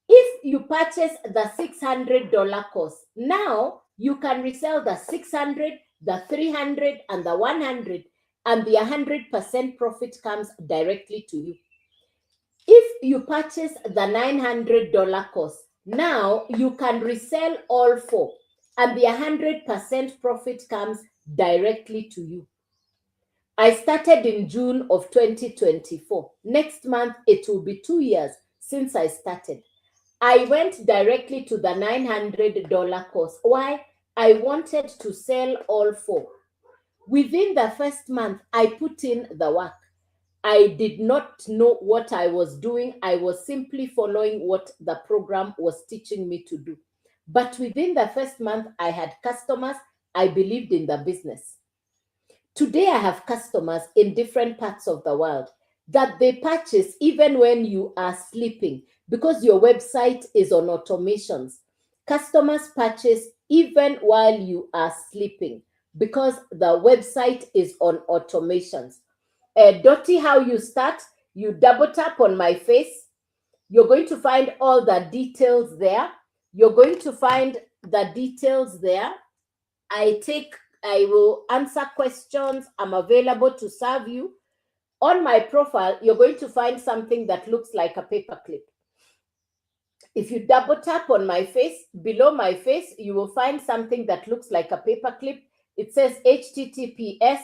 If you purchase the $600 course, now you can resell the 600, the 300, and the 100, and the 100% profit comes directly to you. If you purchase the $900 course, now you can resell all 4, and the 100% profit comes directly to you. I started in June of 2024. Next month, it will be 2 years since I started. I went directly to the $900 course. Why? I wanted to sell all 4. Within the first month, I put in the work. I did not know what I was doing. I was simply following what the program was teaching me to do. But within the first month, I had customers. I believed in the business. Today, I have customers in different parts of the world that they purchase even when you are sleeping because your website is on automations. Customers purchase even while you are sleeping because the website is on automations. Dotty, how you start, you double tap on my face. You're going to find all the details there. You're going to find the details there. I will answer questions. I'm available to serve you. On my profile, you're going to find something that looks like a paperclip. If you double tap on my face, below my face, you will find something that looks like a paperclip. It says HTTPS.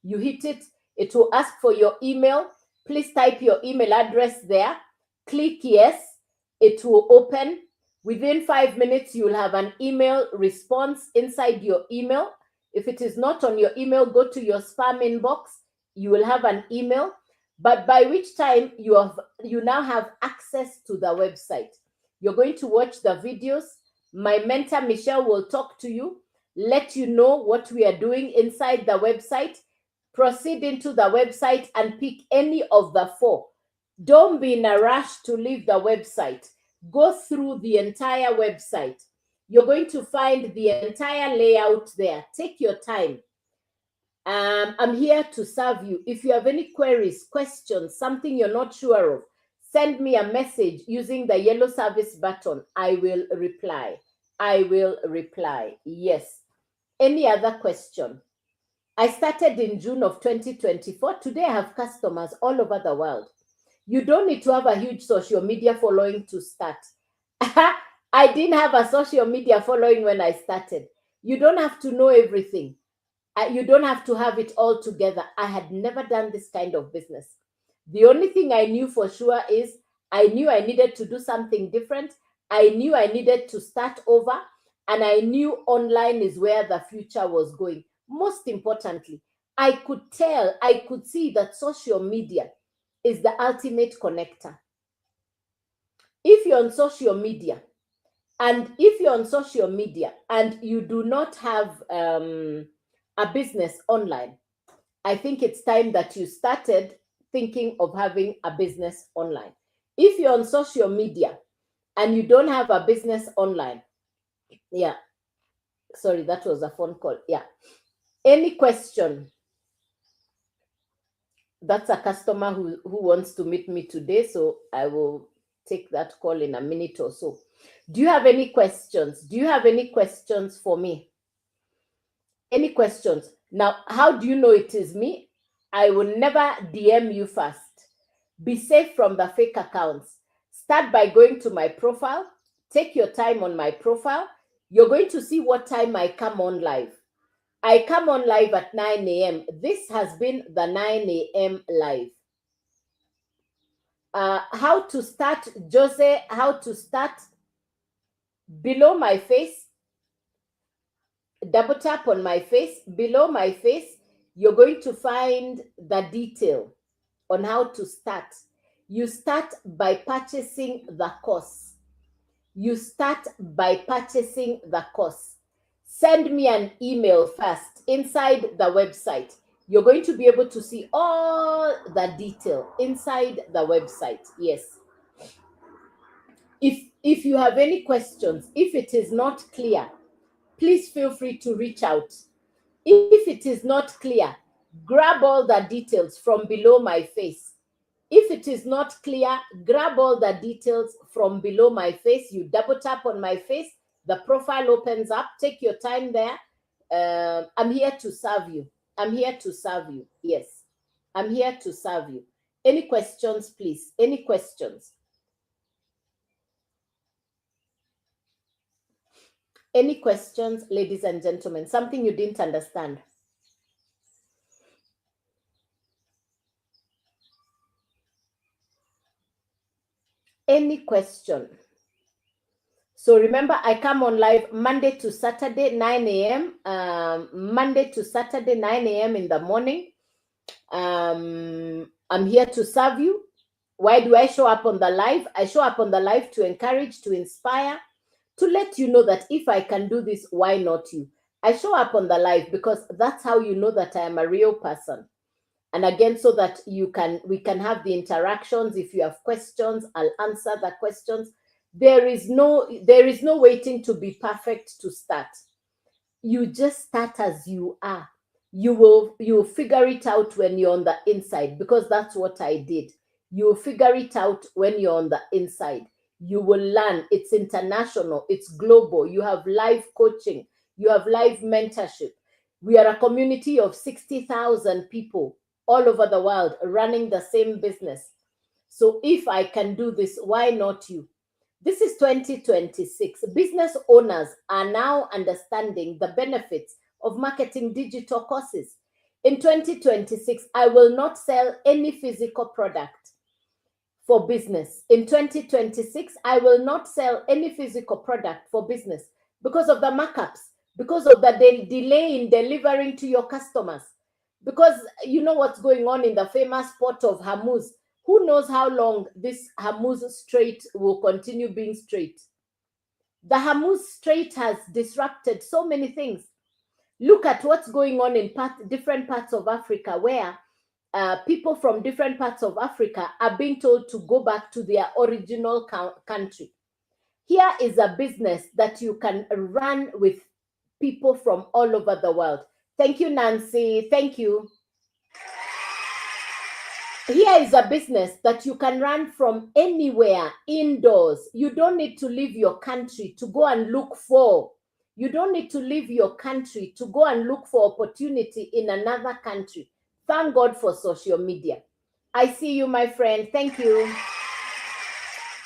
You hit it. It will ask for your email. Please type your email address there. Click yes. It will open. Within 5 minutes, you will have an email response inside your email. If it is not on your email, go to your spam inbox. You will have an email, but by which time you now have access to the website. You're going to watch the videos. My mentor, Michelle, will talk to you, let you know what we are doing inside the website. Proceed into the website and pick any of the 4. Don't be in a rush to leave the website. Go through the entire website. You're going to find the entire layout there. Take your time. I'm here to serve you. If you have any queries, questions, something you're not sure of, send me a message using the yellow service button. I will reply. I will reply. Yes. Any other question? I started in June of 2024. Today I have customers all over the world. You don't need to have a huge social media following to start. I didn't have a social media following when I started. You don't have to know everything. You don't have to have it all together. I had never done this kind of business. The only thing I knew for sure is I knew I needed to do something different. I knew I needed to start over, and I knew online is where the future was going. Most importantly, I could see that social media is the ultimate connector. If you're on social media, and you do not have a business online, I think it's time that you started thinking of having a business online. If you're on social media and you don't have a business online, yeah, sorry, that was a phone call. Yeah. Any question? That's a customer who wants to meet me today, so I will take that call in a minute or so. Do you have any questions? Do you have any questions for me? Any questions? Now, how do you know it is me? I will never DM you first. Be safe from the fake accounts. Start by going to my profile. Take your time on my profile. You're going to see what time I come on live. I come on live at 9 a.m. This has been the 9 a.m. live. how to start, Jose, how to start. Below my face, double tap on my face. Below my face, you're going to find the detail on how to start. You start by purchasing the course. You start by purchasing the course. Send me an email first inside the website. You're going to be able to see all the detail inside the website. Yes. If you have any questions, if it is not clear, please feel free to reach out. If it is not clear, grab all the details from below my face. If it is not clear, grab all the details from below my face. You double tap on my face, the profile opens up. Take your time there. I'm here to serve you. I'm here to serve you. Yes, I'm here to serve you. Any questions, please? Any questions? Any questions, ladies and gentlemen? Something you didn't understand? Any question? So remember, I come on live Monday to Saturday, 9 a.m. Monday to Saturday, 9 a.m. in the morning. I'm here to serve you. Why do I show up on the live? I show up on the live to encourage, to inspire, to let you know that if I can do this, why not you? I show up on the live because that's how you know that I am a real person. And again, so that we can have the interactions. If you have questions, I'll answer the questions. There is no waiting to be perfect to start. You just start as you are. You will figure it out when you're on the inside, because that's what I did. You'll figure it out when you're on the inside. You will learn. It's international, it's global. You have live coaching, you have live mentorship. We are a community of 60,000 people all over the world running the same business. So if I can do this, why not you? This is 2026. Business owners are now understanding the benefits of marketing digital courses. In 2026, I will not sell any physical product for business. In 2026, I will not sell any physical product for business because of the markups, because of the delay in delivering to your customers. Because you know what's going on in the famous port of Hormuz. Who knows how long this Hormuz Strait will continue being straight? The Hormuz Strait has disrupted so many things. Look at what's going on in different parts of Africa, where people from different parts of Africa are being told to go back to their original country. Here is a business that you can run with people from all over the world. Thank you, Nancy. Thank you. Here is a business that you can run from anywhere, indoors. You don't need to leave your country to go and look for. You don't need to leave your country to go and look for opportunity in another country. Thank God for social media. I see you, my friend. Thank you.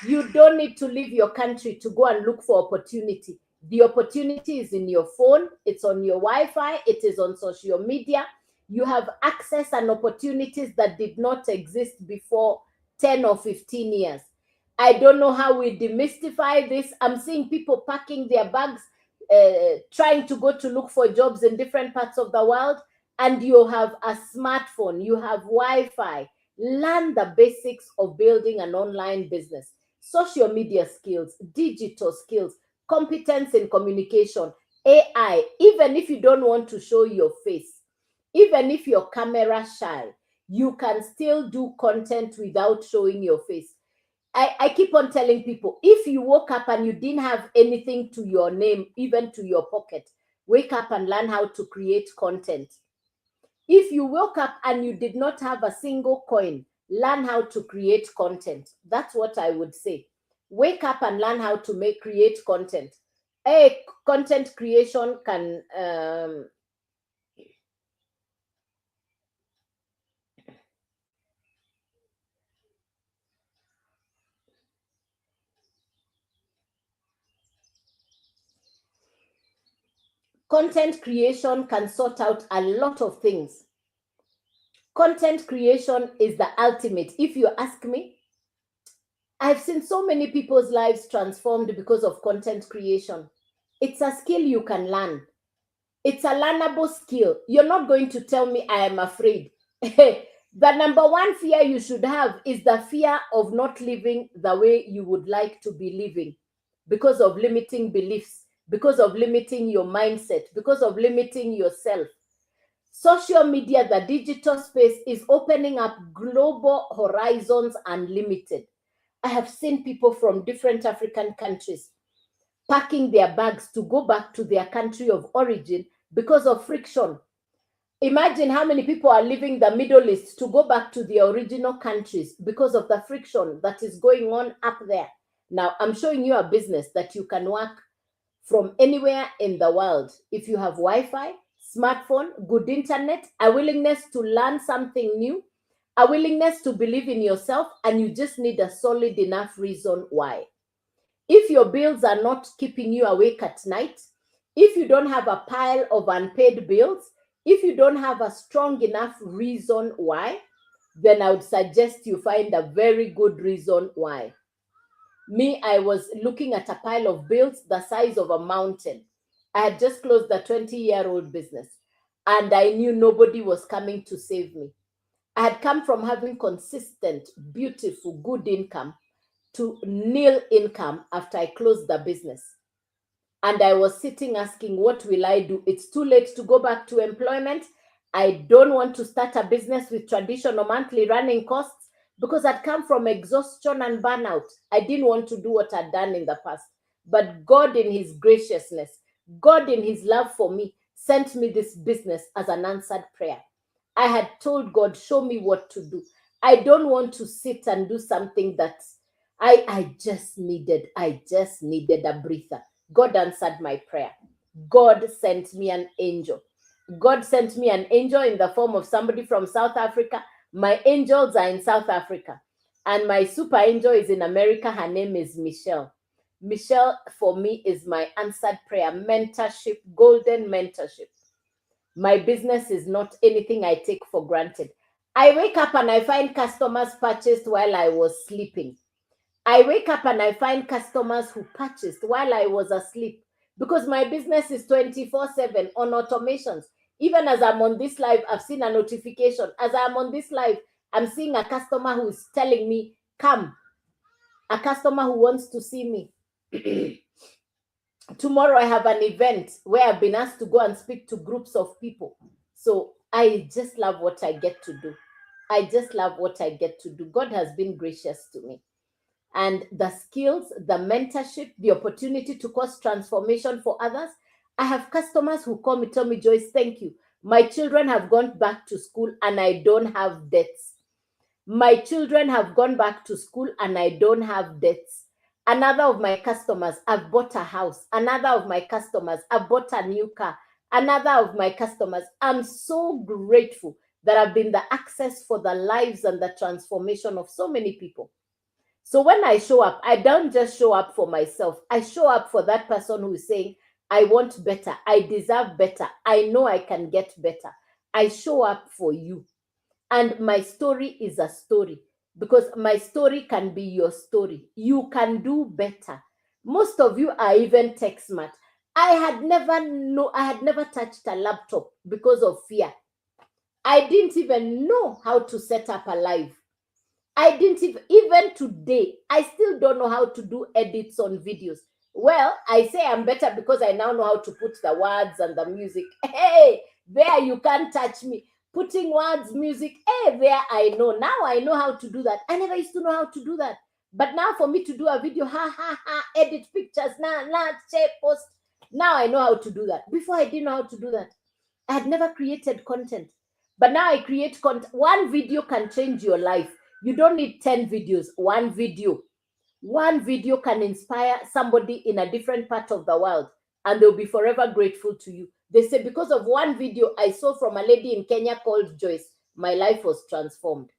You don't need to leave your country to go and look for opportunity. The opportunity is in your phone. It's on your Wi-Fi. It is on social media. You have access and opportunities that did not exist before 10 or 15 years. I don't know how we demystify this. I'm seeing people packing their bags, trying to go to look for jobs in different parts of the world, and you have a smartphone, you have Wi-Fi. Learn the basics of building an online business, social media skills, digital skills, competence in communication, AI. Even if you don't want to show your face, even if you're camera shy, you can still do content without showing your face. I keep on telling people, if you woke up and you didn't have anything to your name, even to your pocket, wake up and learn how to create content. If you woke up and you did not have a single coin, learn how to create content. That's what I would say. Wake up and learn how to create content. Content creation can content creation can sort out a lot of things. Content creation is the ultimate. If you ask me, I've seen so many people's lives transformed because of content creation. It's a skill you can learn. It's a learnable skill. You're not going to tell me I am afraid. The number one fear you should have is the fear of not living the way you would like to be living because of limiting beliefs, because of limiting your mindset, because of limiting yourself. Social media, the digital space, is opening up global horizons unlimited. I have seen people from different African countries packing their bags to go back to their country of origin because of friction. Imagine how many people are leaving the Middle East to go back to their original countries because of the friction that is going on up there. Now, I'm showing you a business that you can work from anywhere in the world. If you have Wi-Fi, smartphone, good internet, a willingness to learn something new, a willingness to believe in yourself, and you just need a solid enough reason why. If your bills are not keeping you awake at night, if you don't have a pile of unpaid bills, if you don't have a strong enough reason why, then I would suggest you find a very good reason why. Me, I was looking at a pile of bills the size of a mountain. I had just closed the 20-year-old business, and I knew nobody was coming to save me. I had come from having consistent, beautiful, good income to nil income after I closed the business. And I was sitting asking, what will I do? It's too late to go back to employment. I don't want to start a business with traditional monthly running costs because I'd come from exhaustion and burnout. I didn't want to do what I'd done in the past. But God, in His graciousness, God, in His love for me, sent me this business as an answered prayer. I had told God, show me what to do. I don't want to sit and do something that I just needed a breather. God answered my prayer. God sent me an angel. God sent me an angel in the form of somebody from South Africa. My angels are in South Africa. And my super angel is in America. Her name is Michelle. Michelle, for me, is my answered prayer, mentorship, golden mentorship. My business is not anything I take for granted. I wake up and I find customers purchased while I was sleeping. I wake up and I find customers who purchased while I was asleep because my business is 24/7 on automations. Even as I'm on this live, I've seen a notification. As I'm on this live, I'm seeing a customer who is telling me, come. A customer who wants to see me. Tomorrow I have an event where I've been asked to go and speak to groups of people. So I just love what I get to do. I just love what I get to do. God has been gracious to me. And the skills, the mentorship, the opportunity to cause transformation for others. I have customers who call me, tell me, Joyce, thank you. My children have gone back to school and I don't have debts. My children have gone back to school and I don't have debts. Another of my customers, I've bought a house. Another of my customers, I've bought a new car. Another of my customers, I'm so grateful that I've been the access for the lives and the transformation of so many people. So when I show up, I don't just show up for myself. I show up for that person who is saying, I want better. I deserve better. I know I can get better. I show up for you. And my story is a story because my story can be your story. You can do better. Most of you are even tech smart. I had never touched a laptop because of fear. I didn't even know how to set up a live. I didn't even today, I still don't know how to do edits on videos. Well, I say I'm better because I now know how to put the words and the music. Hey, there you can't touch me. Putting words, music, hey, there I know. Now I know how to do that. I never used to know how to do that. But now for me to do a video, edit pictures, share, post. Now I know how to do that. Before I didn't know how to do that. I had never created content. But now I create content. One video can change your life. You don't need 10 videos. One video can inspire somebody in a different part of the world and they'll be forever grateful to you. They say, because of one video I saw from a lady in Kenya called Joyce, my life was transformed.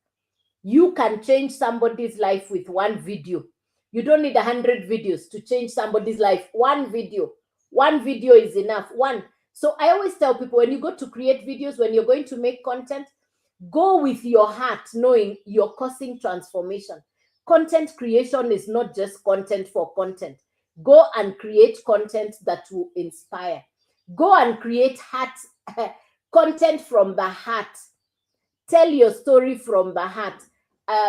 You can change somebody's life with one video. You don't need 100 videos to change somebody's life. One video is enough. One. So I always tell people, when you go to create videos, when you're going to make content, go with your heart, knowing you're causing transformation. content creation is not just content for content. Go and create content that will inspire. Go and create heart content from the heart. Tell your story from the heart.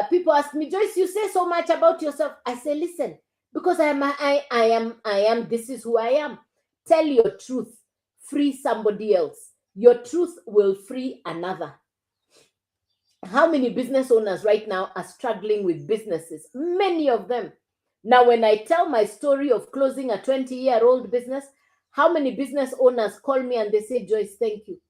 People ask me, Joyce, you say so much about yourself. I say, listen, because I am, this is who I am. Tell your truth, free somebody else. Your truth will free another. How many business owners right now are struggling with businesses? Many of them. Now, when I tell my story of closing a 20-year-old business, how many business owners call me and they say, Joyce, thank you.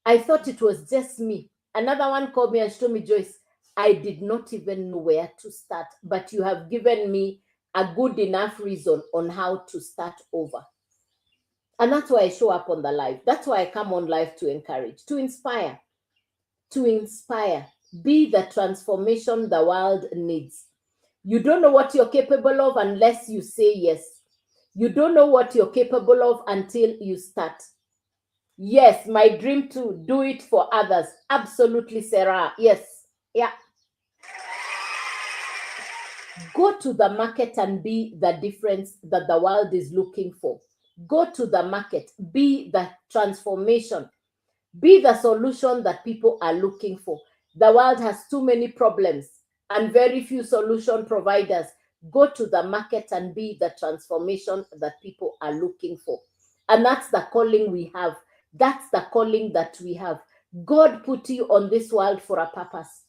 I thought it was just me. Another one called me and told me, Joyce, I did not even know where to start, but you have given me a good enough reason on how to start over. And that's why I show up on the live. That's why I come on live to encourage, to inspire. To inspire. Be the transformation the world needs. You don't know what you're capable of unless you say yes. You don't know what you're capable of until you start. Yes, my dream to do it for others. Absolutely, Sarah. Yes. Yeah. Go to the market and be the difference that the world is looking for. Go to the market. Be the transformation. Be the solution that people are looking for. The world has too many problems and very few solution providers. Go to the market and be the transformation that people are looking for. And that's the calling we have. That's the calling that we have. God put you on this world for a purpose.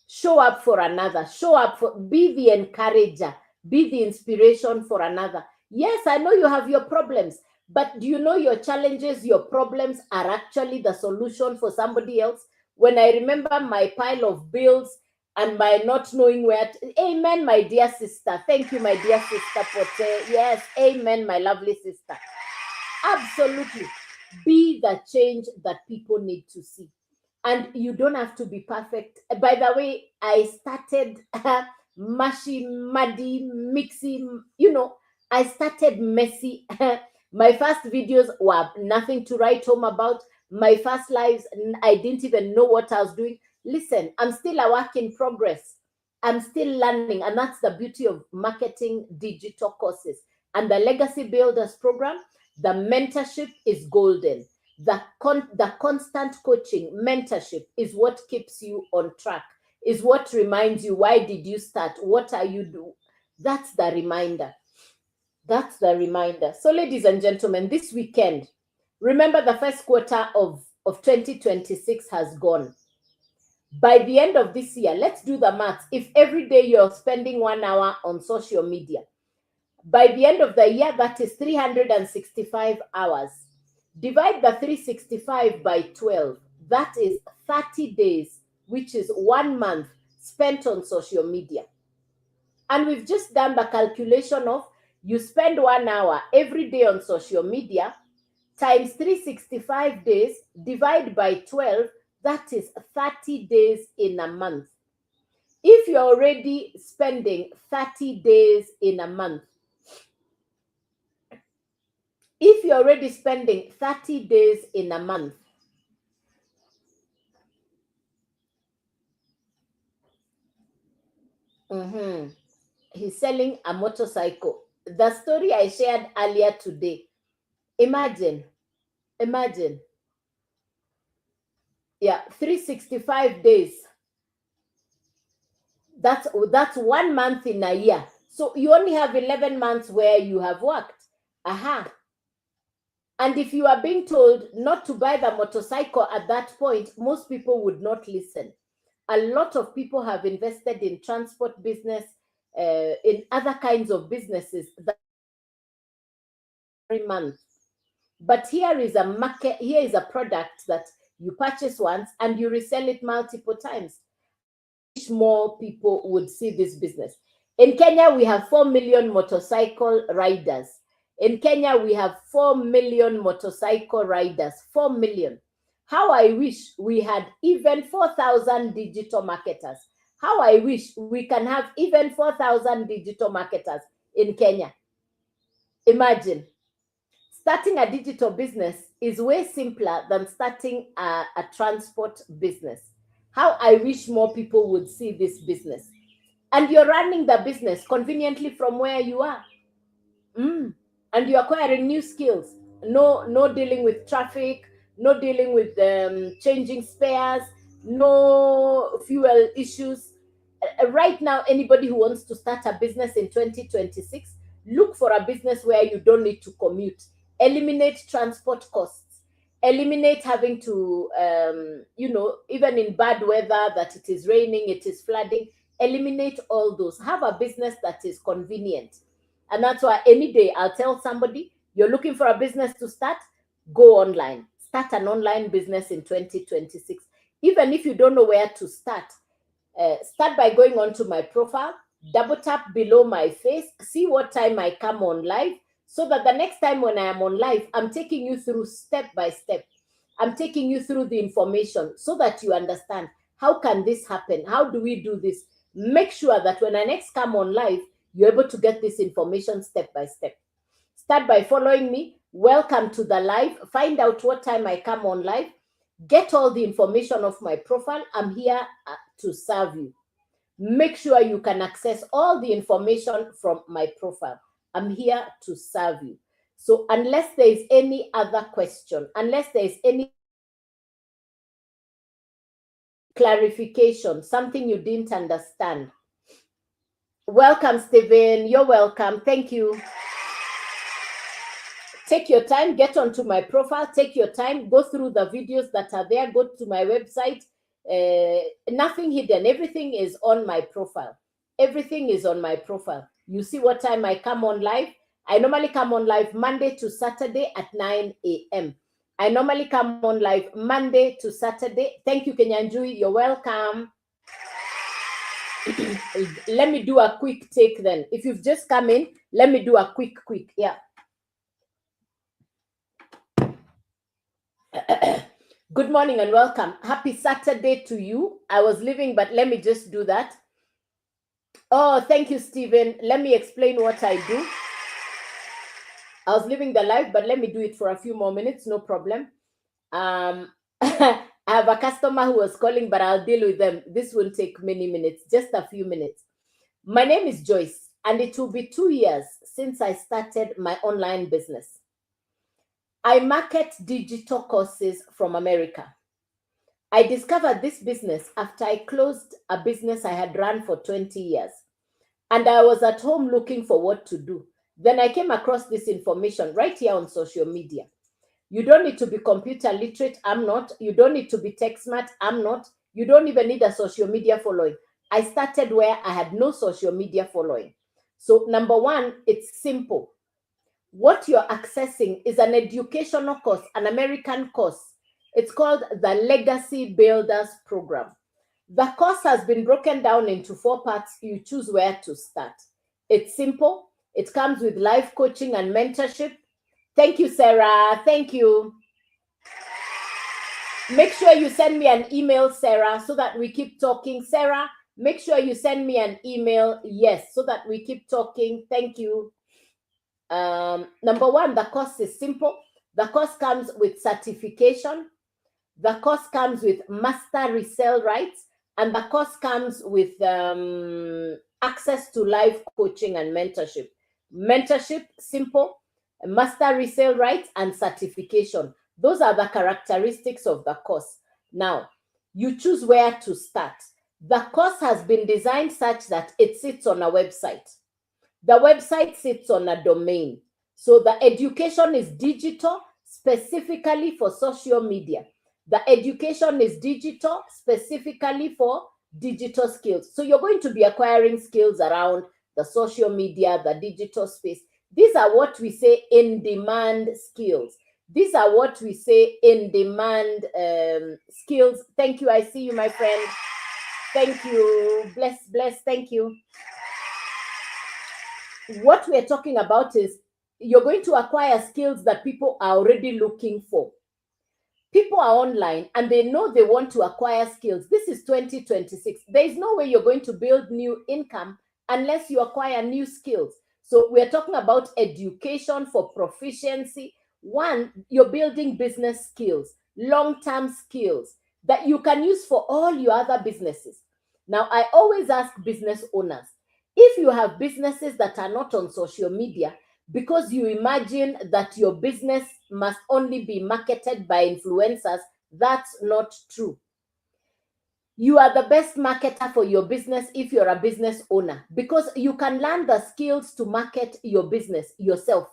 Show up for another. Show up for, be the encourager. Be the inspiration for another. Yes, I know you have your problems, but do you know your challenges, your problems are actually the solution for somebody else? When I remember my pile of bills and my not knowing where to, amen, my dear sister. Thank you, my dear sister, for yes, amen, my lovely sister. Absolutely. Be the change that people need to see. And you don't have to be perfect. By the way, I started mushy, muddy, mixy, I started messy. My first videos were nothing to write home about. My first lives, I didn't even know what I was doing. Listen, I'm still a work in progress. I'm still learning. And that's the beauty of marketing digital courses. And the Legacy Builders program, the mentorship is golden. The constant coaching, mentorship is what keeps you on track, is what reminds you, why did you start? What are you doing? That's the reminder. That's the reminder. So, ladies and gentlemen, this weekend, remember the first quarter of 2026 has gone. By the end of this year, let's do the math. If every day you're spending 1 hour on social media, by the end of the year, that is 365 hours. Divide the 365 by 12. That is 30 days, which is 1 month spent on social media. And we've just done the calculation of you spend 1 hour every day on social media times 365 days, divide by 12, that is 30 days in a month. If you're already spending 30 days in a month, if you're already spending 30 days in a month, he's selling a motorcycle. The story I shared earlier today, imagine, yeah, 365 days. That's 1 month in a year. So you only have 11 months where you have worked. And if you are being told not to buy the motorcycle at that point, most people would not listen. A lot of people have invested in transport business, in other kinds of businesses that every month. But here is a market, here is a product that you purchase once and you resell it multiple times. I wish more people would see this business. In Kenya, we have 4 million motorcycle riders. In Kenya, we have 4 million motorcycle riders. 4 million. How I wish we had even 4,000 digital marketers. How I wish we can have even 4,000 digital marketers in Kenya. Imagine. Starting a digital business is way simpler than starting a transport business. How I wish more people would see this business. and you're running the business conveniently from where you are. And you're acquiring new skills. No dealing with traffic, no dealing with changing spares, no fuel issues. Right now, anybody who wants to start a business in 2026, look for a business where you don't need to commute. Eliminate transport costs. Eliminate having to, even in bad weather, that it is raining, it is flooding. Eliminate all those. Have a business that is convenient. And that's why any day I'll tell somebody, you're looking for a business to start, go online. Start an online business in 2026. Even if you don't know where to start, start by going onto my profile, double tap below my face, see what time I come on live, so that the next time when I am on live, I'm taking you through step by step. I'm taking you through the information so that you understand, how can this happen? How do we do this? Make sure that when I next come on live, you're able to get this information step by step. Start by following me. Welcome to the live. Find out what time I come on live. Get all the information of my profile. I'm here to serve you. Make sure you can access all the information from my profile. I'm here to serve you. So unless there is any other question, unless there is any clarification, something you didn't understand. Welcome, Stephen. You're welcome. Thank you. Take your time, get onto my profile, take your time, go through the videos that are there, go to my website. Nothing hidden. Everything is on my profile. Everything is on my profile. You see what time I come on live. I normally come on live Monday to Saturday at 9 a.m. I normally come on live Monday to Saturday. Thank you, Kenyanjui. You're welcome. Let me do a quick take then. If you've just come in, let me do a quick. Yeah. Good morning and welcome. Happy Saturday to you. I was leaving, but let me just do that. Oh, thank you, Stephen. Let me explain what I do. I was leaving the live, but let me do it for a few more minutes. No problem. I have a customer who was calling, but I'll deal with them. This will take many minutes, just a few minutes. My name is Joyce, and it will be 2 years since I started my online business. I market digital courses from America. I discovered this business after I closed a business I had run for 20 years. And I was at home looking for what to do. Then I came across this information right here on social media. You don't need to be computer literate. I'm not. You don't need to be tech smart. I'm not. You don't even need a social media following. I started where I had no social media following. So number one, it's simple. What you're accessing is an educational course, an American course. It's called the Legacy Builders Program. The course has been broken down into 4 parts. You choose where to start. It's simple. It comes with life coaching and mentorship. Thank you, Sarah. Thank you. Make sure you send me an email, Sarah, so that we keep talking. Sarah, make sure you send me an email. Yes, so that we keep talking. Thank you. Number one, the course is simple. The course comes with certification. The course comes with master resale rights. And the course comes with access to live coaching and mentorship. Mentorship, simple. Master resale rights and certification. Those are the characteristics of the course. Now, you choose where to start. The course has been designed such that it sits on a website. The website sits on a domain. So the education is digital, specifically for social media. The education is digital, specifically for digital skills. So you're going to be acquiring skills around the social media, the digital space. These are what we say in-demand skills. These are what we say in-demand skills. Thank you. I see you, my friend. Thank you. Bless. Thank you. What we're talking about is you're going to acquire skills that people are already looking for. People are online and they know they want to acquire skills. This is 2026. There is no way you're going to build new income unless you acquire new skills. So we're talking about education for proficiency. One, you're building business skills, long-term skills that you can use for all your other businesses. Now, I always ask business owners, if you have businesses that are not on social media because you imagine that your business must only be marketed by influencers, that's not true. You are the best marketer for your business if you're a business owner, because you can learn the skills to market your business yourself.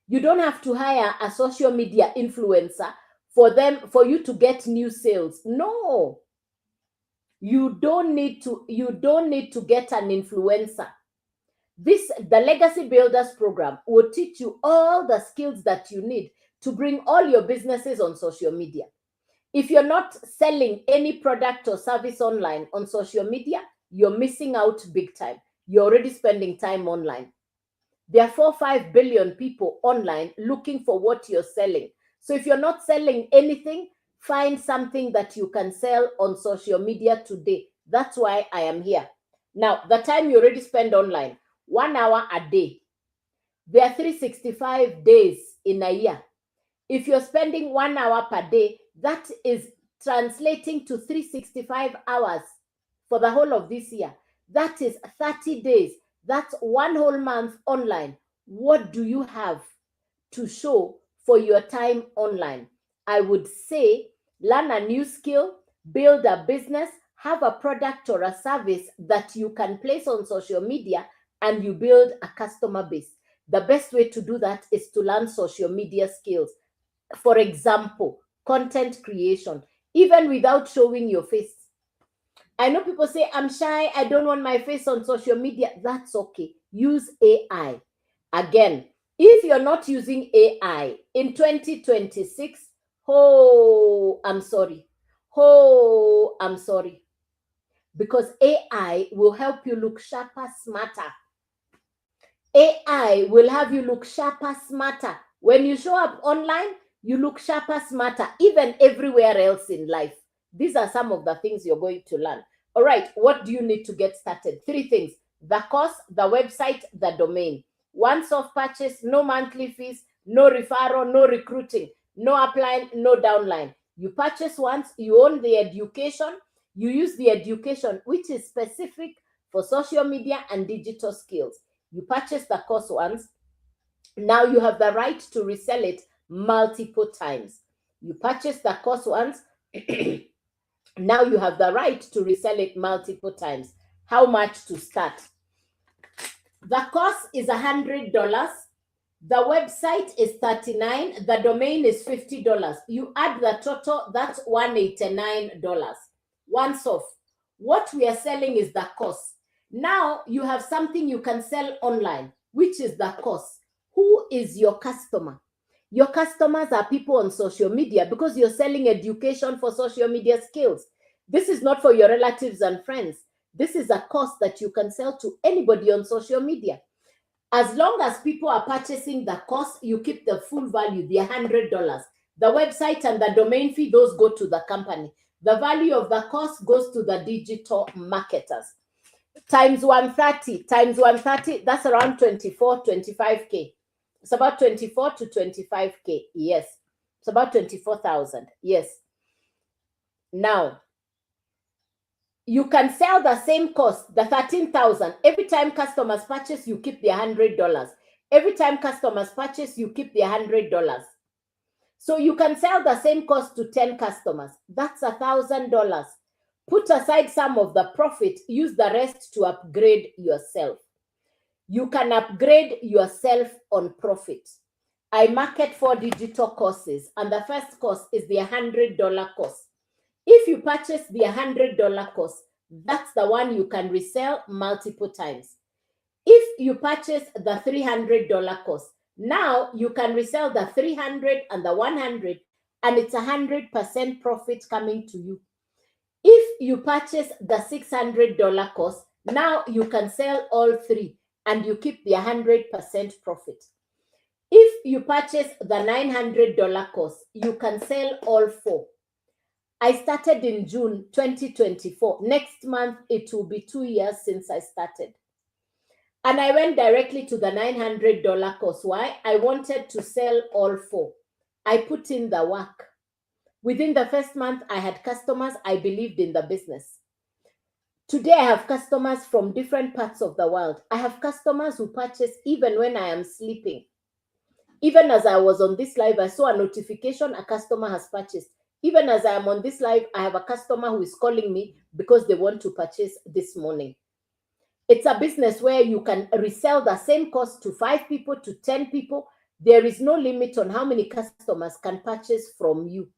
You don't have to hire a social media influencer for you to get new sales. No. You don't need to get an influencer. The Legacy Builders program will teach you all the skills that you need to bring all your businesses on social media. If you're not selling any product or service online on social media, you're missing out big time. You're already spending time online. There are 4-5 billion people online looking for what you're selling. So if you're not selling anything, find something that you can sell on social media today. That's why I am here. Now, the time you already spend online, 1 hour a day. There are 365 days in a year. If you're spending 1 hour per day, that is translating to 365 hours for the whole of this year. That is 30 days. That's 1 whole month online. What do you have to show for your time online? I would say learn a new skill, build a business, have a product or a service that you can place on social media, and you build a customer base. The best way to do that is to learn social media skills. For example, content creation, even without showing your face. I know people say, I'm shy, I don't want my face on social media. That's okay. Use AI. Again, if you're not using AI in 2026, I'm sorry. Because AI will help you look sharper, smarter. AI will have you look sharper, smarter. When you show up online, you look sharper, smarter, even everywhere else in life. These are some of the things you're going to learn. All right, what do you need to get started? 3 things: the course, the website, the domain. Once-off purchase, no monthly fees, no referral, no recruiting, no upline, no downline. You purchase once, you own the education, you use the education, which is specific for social media and digital skills. You purchase the course once. Now you have the right to resell it multiple times. You purchase the course once. Now you have the right to resell it multiple times. How much to start? The course is $100. The website is $39. The domain is $50. You add the total, that's $189. Once off. What we are selling is the course. Now you have something you can sell online, which is the course. Who is your customer? Your customers are people on social media, because you're selling education for social media skills. This is not for your relatives and friends. This is a course that you can sell to anybody on social media. As long as people are purchasing the course, you keep the full value, the $100. The website and the domain fee, those go to the company. The value of the course goes to the digital marketers. Times 130, that's around 25K. It's about 24 to 25K. Yes. It's about 24,000. Yes. Now, you can sell the same cost, the 13,000. Every time customers purchase, you keep the $100. Every time customers purchase, you keep the $100. So you can sell the same cost to 10 customers. That's $1,000. Put aside some of the profit, use the rest to upgrade yourself. You can upgrade yourself on profit. I market 4 digital courses, and the first course is the $100 course. If you purchase the $100 course, that's the one you can resell multiple times. If you purchase the $300 course, now you can resell the 300 and the 100, and it's 100% profit coming to you. If you purchase the $600 course, now you can sell all 3 and you keep the 100% profit. If you purchase the $900 course, you can sell all 4. I started in June 2024. Next month, it will be 2 years since I started. And I went directly to the $900 course. Why? I wanted to sell all 4. I put in the work. Within the first month, I had customers. I believed in the business. Today, I have customers from different parts of the world. I have customers who purchase even when I am sleeping. Even as I was on this live, I saw a notification a customer has purchased. Even as I am on this live, I have a customer who is calling me because they want to purchase this morning. It's a business where you can resell the same cost to 5 people, to 10 people. There is no limit on how many customers can purchase from you.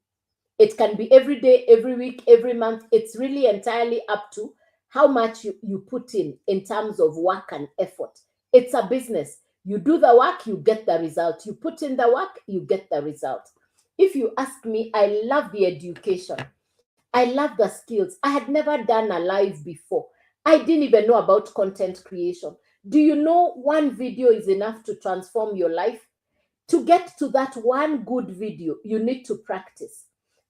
It can be every day, every week, every month. It's really entirely up to how much you put in terms of work and effort. It's a business. You do the work, you get the result. You put in the work, you get the result. If you ask me, I love the education. I love the skills. I had never done a live before. I didn't even know about content creation. Do you know one video is enough to transform your life? To get to that one good video, you need to practice.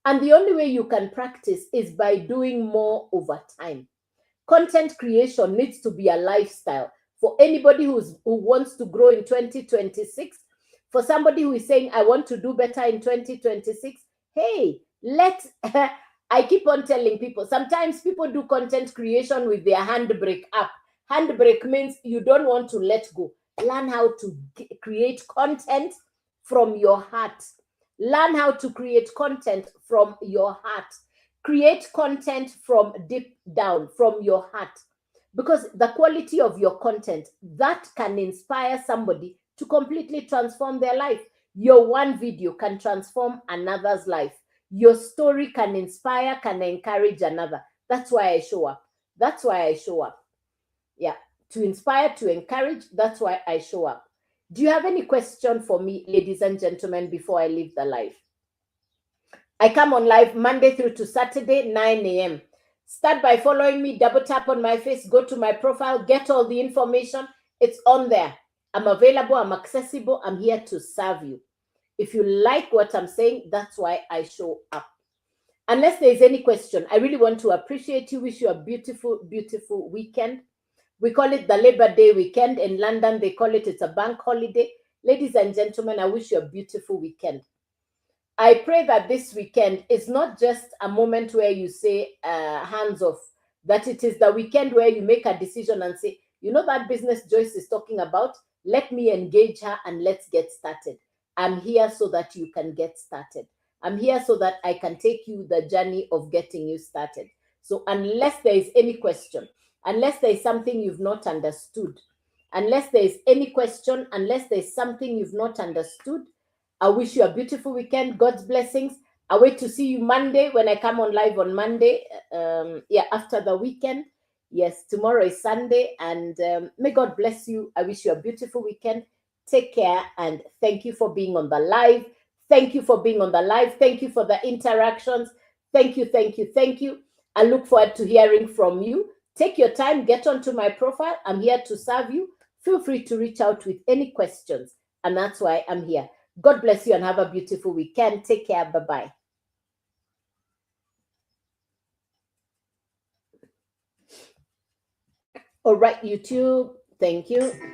And the only way you can practice is by doing more over time. Content creation needs to be a lifestyle for anybody who wants to grow in 2026. For somebody who is saying, I want to do better in 2026, hey, I keep on telling people, sometimes people do content creation with their handbrake up. Handbrake means you don't want to let go. Learn how to create content from your heart. Learn how to create content from your heart. Create content from deep down, from your heart. Because the quality of your content, that can inspire somebody to completely transform their life. Your one video can transform another's life. Your story can inspire, can encourage another. That's why I show up. That's why I show up. Yeah. To inspire, to encourage, that's why I show up. Do you have any question for me, ladies and gentlemen, before I leave the live? I come on live Monday through to Saturday, 9 a.m. Start by following me, double tap on my face, go to my profile, get all the information. It's on there. I'm available, I'm accessible, I'm here to serve you. If you like what I'm saying, that's why I show up. Unless there's any question, I really want to appreciate you, wish you a beautiful, beautiful weekend. We call it the Labor Day weekend. In London, they call it's a bank holiday. Ladies and gentlemen, I wish you a beautiful weekend. I pray that this weekend is not just a moment where you say hands off, that it is the weekend where you make a decision and say, you know, that business Joyce is talking about, let me engage her and let's get started. I'm here so that you can get started. I'm here so that I can take you the journey of getting you started. So unless there is any question, unless there is something you've not understood, unless there is any question, unless there is something you've not understood, I wish you a beautiful weekend. God's blessings. I wait to see you Monday when I come on live on Monday. After the weekend. Yes, tomorrow is Sunday. And may God bless you. I wish you a beautiful weekend. Take care. And thank you for being on the live. Thank you for being on the live. Thank you for the interactions. Thank you, thank you, thank you. I look forward to hearing from you. Take your time. Get onto my profile. I'm here to serve you. Feel free to reach out with any questions. And that's why I'm here. God bless you and have a beautiful weekend. Take care. Bye-bye. All right, YouTube. Thank you.